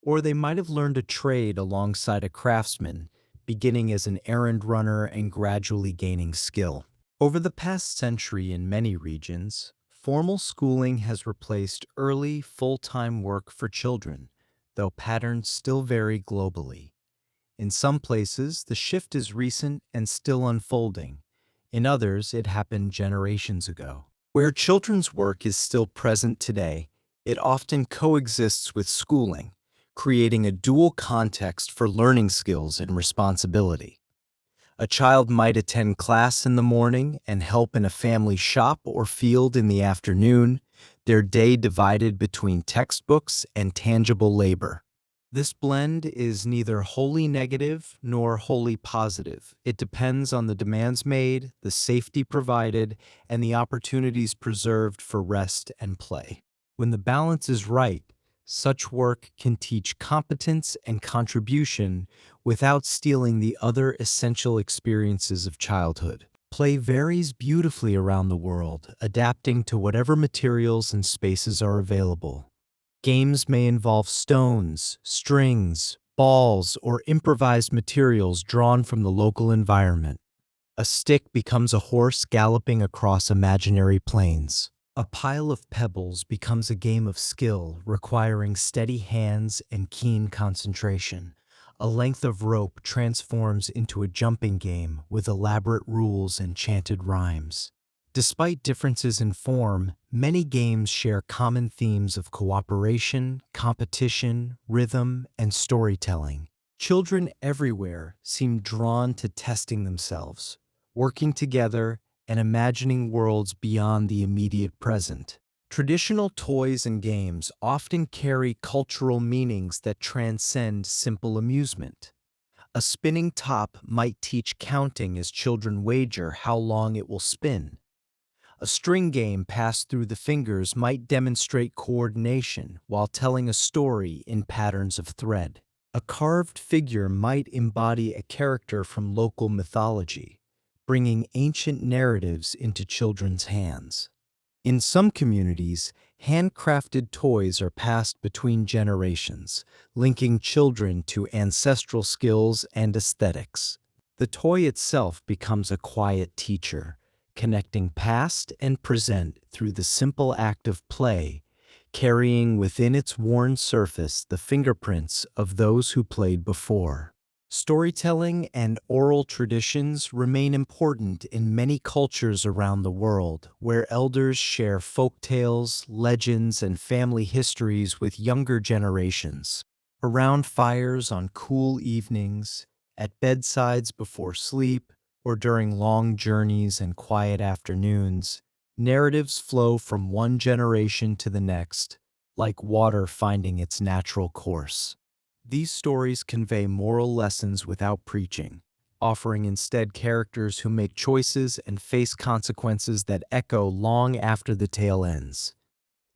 Or they might have learned a trade alongside a craftsman, beginning as an errand runner and gradually gaining skill. Over the past century in many regions, formal schooling has replaced early, full-time work for children, though patterns still vary globally. In some places, the shift is recent and still unfolding. In others, it happened generations ago. Where children's work is still present today, it often coexists with schooling, creating a dual context for learning skills and responsibility. A child might attend class in the morning and help in a family shop or field in the afternoon, their day divided between textbooks and tangible labor. This blend is neither wholly negative nor wholly positive. It depends on the demands made, the safety provided, and the opportunities preserved for rest and play. When the balance is right, such work can teach competence and contribution without stealing the other essential experiences of childhood. Play varies beautifully around the world, adapting to whatever materials and spaces are available. Games may involve stones, strings, balls, or improvised materials drawn from the local environment. A stick becomes a horse galloping across imaginary plains. A pile of pebbles becomes a game of skill requiring steady hands and keen concentration. A length of rope transforms into a jumping game with elaborate rules and chanted rhymes. Despite differences in form, many games share common themes of cooperation, competition, rhythm, and storytelling. Children everywhere seem drawn to testing themselves, working together, and imagining worlds beyond the immediate present. Traditional toys and games often carry cultural meanings that transcend simple amusement. A spinning top might teach counting as children wager how long it will spin. A string game passed through the fingers might demonstrate coordination while telling a story in patterns of thread. A carved figure might embody a character from local mythology, bringing ancient narratives into children's hands. In some communities, handcrafted toys are passed between generations, linking children to ancestral skills and aesthetics. The toy itself becomes a quiet teacher, connecting past and present through the simple act of play, carrying within its worn surface the fingerprints of those who played before. Storytelling and oral traditions remain important in many cultures around the world, where elders share folk tales, legends, and family histories with younger generations. Around fires on cool evenings, at bedsides before sleep, or during long journeys and quiet afternoons, narratives flow from one generation to the next, like water finding its natural course. These stories convey moral lessons without preaching, offering instead characters who make choices and face consequences that echo long after the tale ends.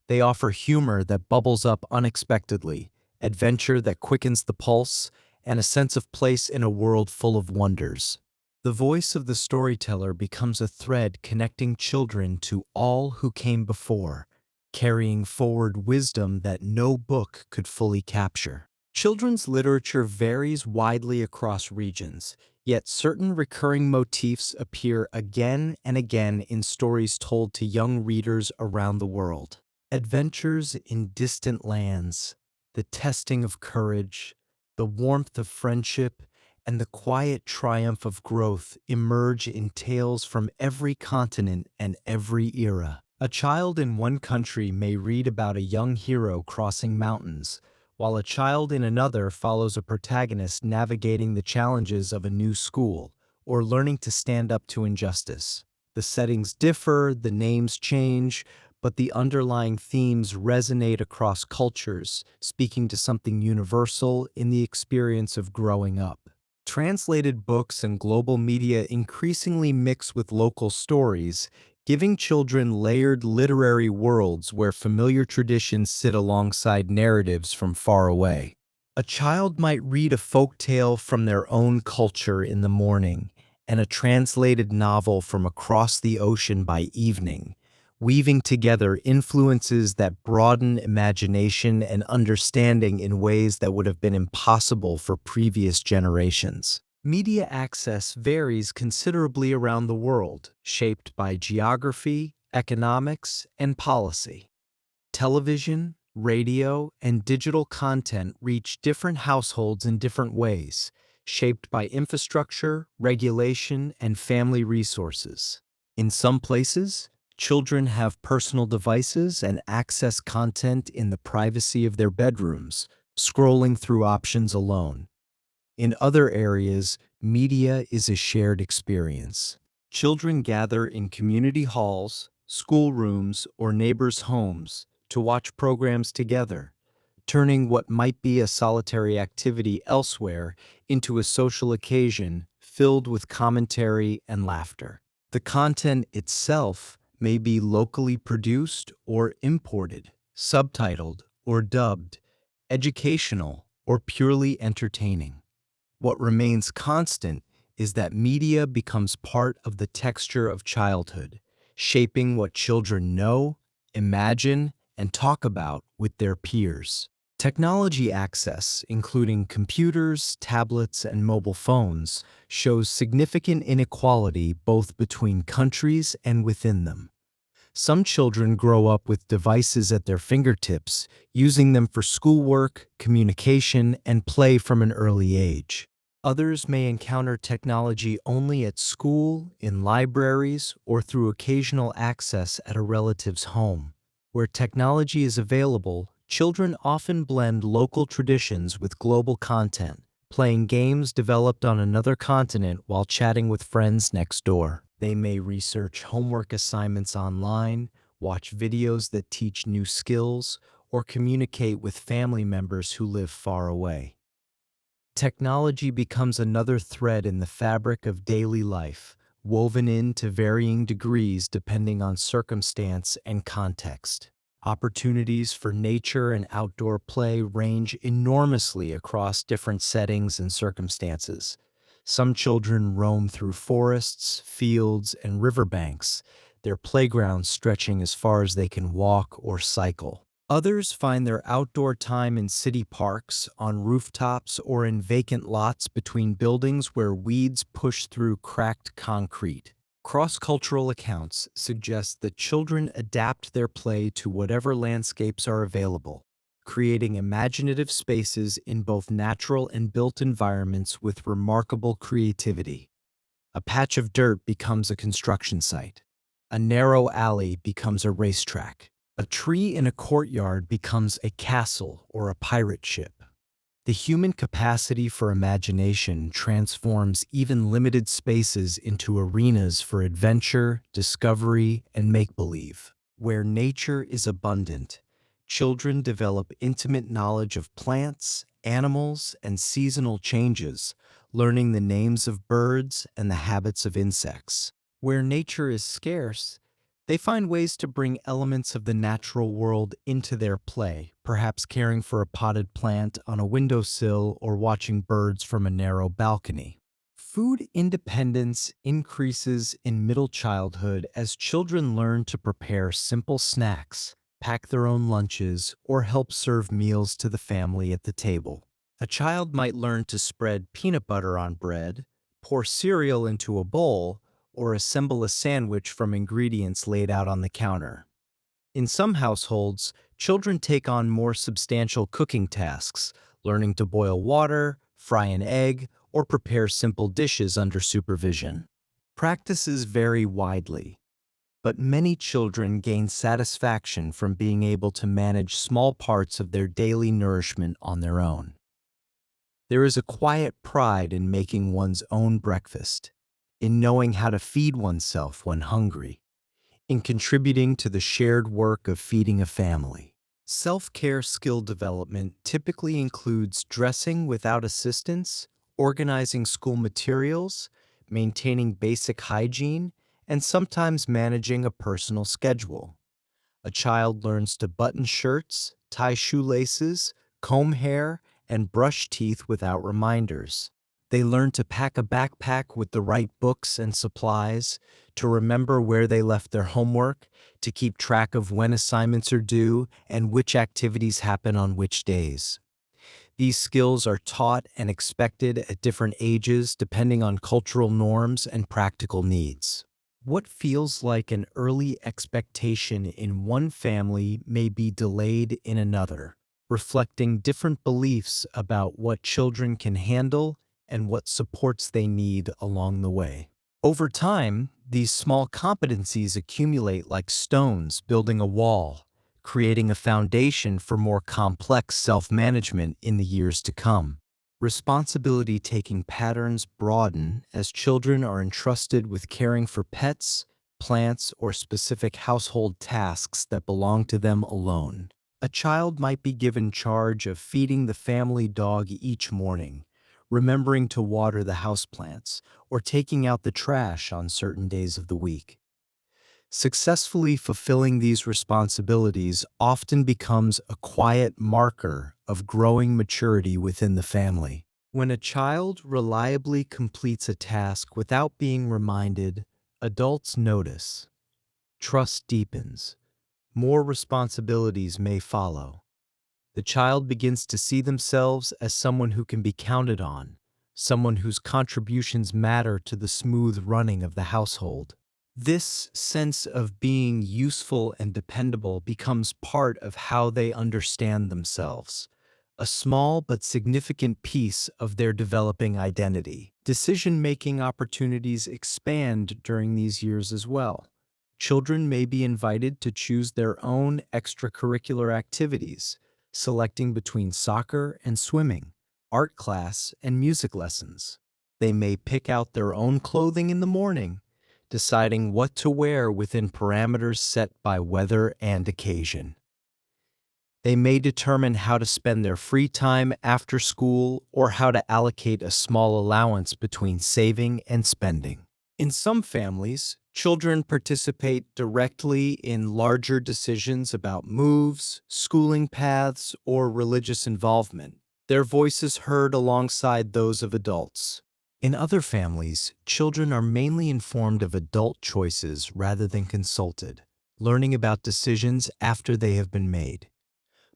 They offer humor that bubbles up unexpectedly, adventure that quickens the pulse, and a sense of place in a world full of wonders. The voice of the storyteller becomes a thread connecting children to all who came before, carrying forward wisdom that no book could fully capture. Children's literature varies widely across regions, yet certain recurring motifs appear again and again in stories told to young readers around the world. Adventures in distant lands, the testing of courage, the warmth of friendship, and the quiet triumph of growth emerge in tales from every continent and every era. A child in one country may read about a young hero crossing mountains, while a child in another follows a protagonist navigating the challenges of a new school or learning to stand up to injustice. The settings differ, the names change, but the underlying themes resonate across cultures, speaking to something universal in the experience of growing up. Translated books and global media increasingly mix with local stories, giving children layered literary worlds where familiar traditions sit alongside narratives from far away. A child might read a folk tale from their own culture in the morning and a translated novel from across the ocean by evening, weaving together influences that broaden imagination and understanding in ways that would have been impossible for previous generations. Media access varies considerably around the world, shaped by geography, economics, and policy. Television, radio, and digital content reach different households in different ways, shaped by infrastructure, regulation, and family resources. In some places, children have personal devices and access content in the privacy of their bedrooms, scrolling through options alone. In other areas, media is a shared experience. Children gather in community halls, schoolrooms, or neighbors' homes to watch programs together, turning what might be a solitary activity elsewhere into a social occasion filled with commentary and laughter. The content itself may be locally produced or imported, subtitled or dubbed, educational or purely entertaining. What remains constant is that media becomes part of the texture of childhood, shaping what children know, imagine, and talk about with their peers. Technology access, including computers, tablets, and mobile phones, shows significant inequality both between countries and within them. Some children grow up with devices at their fingertips, using them for schoolwork, communication, and play from an early age. Others may encounter technology only at school, in libraries, or through occasional access at a relative's home. Where technology is available, children often blend local traditions with global content, playing games developed on another continent while chatting with friends next door. They may research homework assignments online, watch videos that teach new skills, or communicate with family members who live far away. Technology becomes another thread in the fabric of daily life, woven in to varying degrees depending on circumstance and context. Opportunities for nature and outdoor play range enormously across different settings and circumstances. Some children roam through forests, fields, and riverbanks, their playgrounds stretching as far as they can walk or cycle. Others find their outdoor time in city parks, on rooftops, or in vacant lots between buildings where weeds push through cracked concrete. Cross-cultural accounts suggest that children adapt their play to whatever landscapes are available, creating imaginative spaces in both natural and built environments with remarkable creativity. A patch of dirt becomes a construction site. A narrow alley becomes a racetrack. A tree in a courtyard becomes a castle or a pirate ship. The human capacity for imagination transforms even limited spaces into arenas for adventure, discovery, and make-believe. Where nature is abundant, children develop intimate knowledge of plants, animals, and seasonal changes, learning the names of birds and the habits of insects. Where nature is scarce, they find ways to bring elements of the natural world into their play, perhaps caring for a potted plant on a windowsill or watching birds from a narrow balcony. Food independence increases in middle childhood as children learn to prepare simple snacks, pack their own lunches, or help serve meals to the family at the table. A child might learn to spread peanut butter on bread, pour cereal into a bowl, or assemble a sandwich from ingredients laid out on the counter. In some households, children take on more substantial cooking tasks, learning to boil water, fry an egg, or prepare simple dishes under supervision. Practices vary widely, but many children gain satisfaction from being able to manage small parts of their daily nourishment on their own. There is a quiet pride in making one's own breakfast, in knowing how to feed oneself when hungry, in contributing to the shared work of feeding a family. Self-care skill development typically includes dressing without assistance, organizing school materials, maintaining basic hygiene, and sometimes managing a personal schedule. A child learns to button shirts, tie shoelaces, comb hair, and brush teeth without reminders. They learn to pack a backpack with the right books and supplies, to remember where they left their homework, to keep track of when assignments are due and which activities happen on which days. These skills are taught and expected at different ages depending on cultural norms and practical needs. What feels like an early expectation in one family may be delayed in another, reflecting different beliefs about what children can handle and what supports they need along the way. Over time, these small competencies accumulate like stones building a wall, creating a foundation for more complex self-management in the years to come. Responsibility-taking patterns broaden as children are entrusted with caring for pets, plants, or specific household tasks that belong to them alone. A child might be given charge of feeding the family dog each morning, remembering to water the houseplants, or taking out the trash on certain days of the week. Successfully fulfilling these responsibilities often becomes a quiet marker of growing maturity within the family. When a child reliably completes a task without being reminded, adults notice. Trust deepens. More responsibilities may follow. The child begins to see themselves as someone who can be counted on, someone whose contributions matter to the smooth running of the household. This sense of being useful and dependable becomes part of how they understand themselves, a small but significant piece of their developing identity. Decision-making opportunities expand during these years as well. Children may be invited to choose their own extracurricular activities, selecting between soccer and swimming, art class and music lessons. They may pick out their own clothing in the morning, deciding what to wear within parameters set by weather and occasion. They may determine how to spend their free time after school or how to allocate a small allowance between saving and spending. In some families, children participate directly in larger decisions about moves, schooling paths, or religious involvement, their voices heard alongside those of adults. In other families, children are mainly informed of adult choices rather than consulted, learning about decisions after they have been made.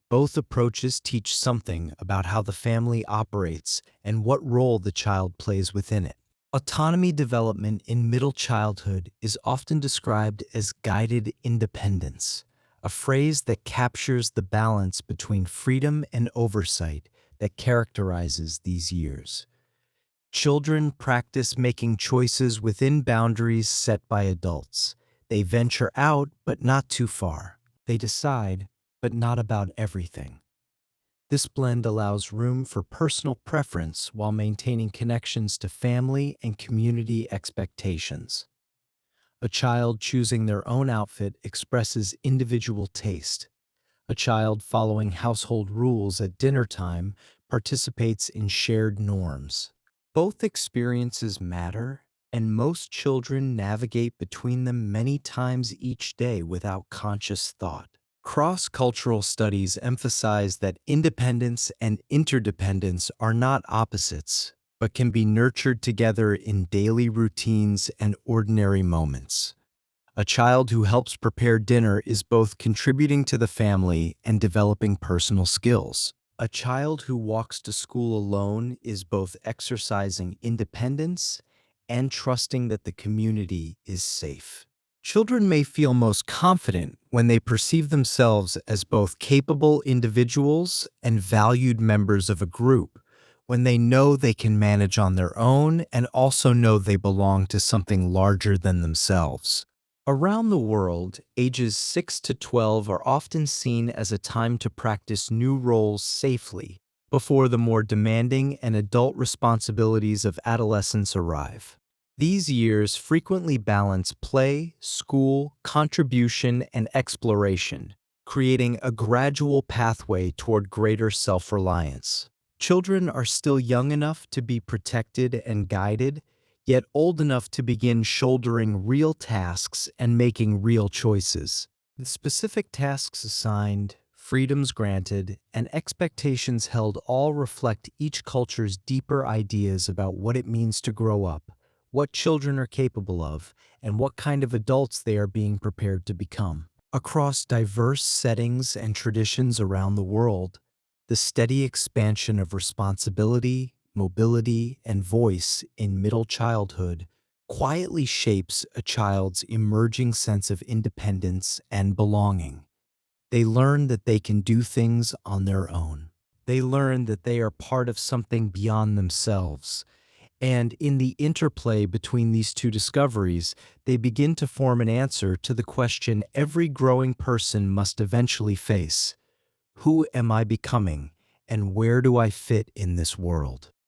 Both approaches teach something about how the family operates and what role the child plays within it. Autonomy development in middle childhood is often described as guided independence, a phrase that captures the balance between freedom and oversight that characterizes these years. Children practice making choices within boundaries set by adults. They venture out, but not too far. They decide, but not about everything. This blend allows room for personal preference while maintaining connections to family and community expectations. A child choosing their own outfit expresses individual taste. A child following household rules at dinner time participates in shared norms. Both experiences matter, and most children navigate between them many times each day without conscious thought. Cross-cultural studies emphasize that independence and interdependence are not opposites, but can be nurtured together in daily routines and ordinary moments. A child who helps prepare dinner is both contributing to the family and developing personal skills. A child who walks to school alone is both exercising independence and trusting that the community is safe. Children may feel most confident when they perceive themselves as both capable individuals and valued members of a group, when they know they can manage on their own and also know they belong to something larger than themselves. Around the world, ages 6 to 12 are often seen as a time to practice new roles safely before the more demanding and adult responsibilities of adolescence arrive. These years frequently balance play, school, contribution, and exploration, creating a gradual pathway toward greater self-reliance. Children are still young enough to be protected and guided, yet old enough to begin shouldering real tasks and making real choices. The specific tasks assigned, freedoms granted, and expectations held all reflect each culture's deeper ideas about what it means to grow up, what children are capable of, and what kind of adults they are being prepared to become. Across diverse settings and traditions around the world, the steady expansion of responsibility, mobility, and voice in middle childhood quietly shapes a child's emerging sense of independence and belonging. They learn that they can do things on their own. They learn that they are part of something beyond themselves. And in the interplay between these two discoveries, they begin to form an answer to the question every growing person must eventually face: who am I becoming, and where do I fit in this world?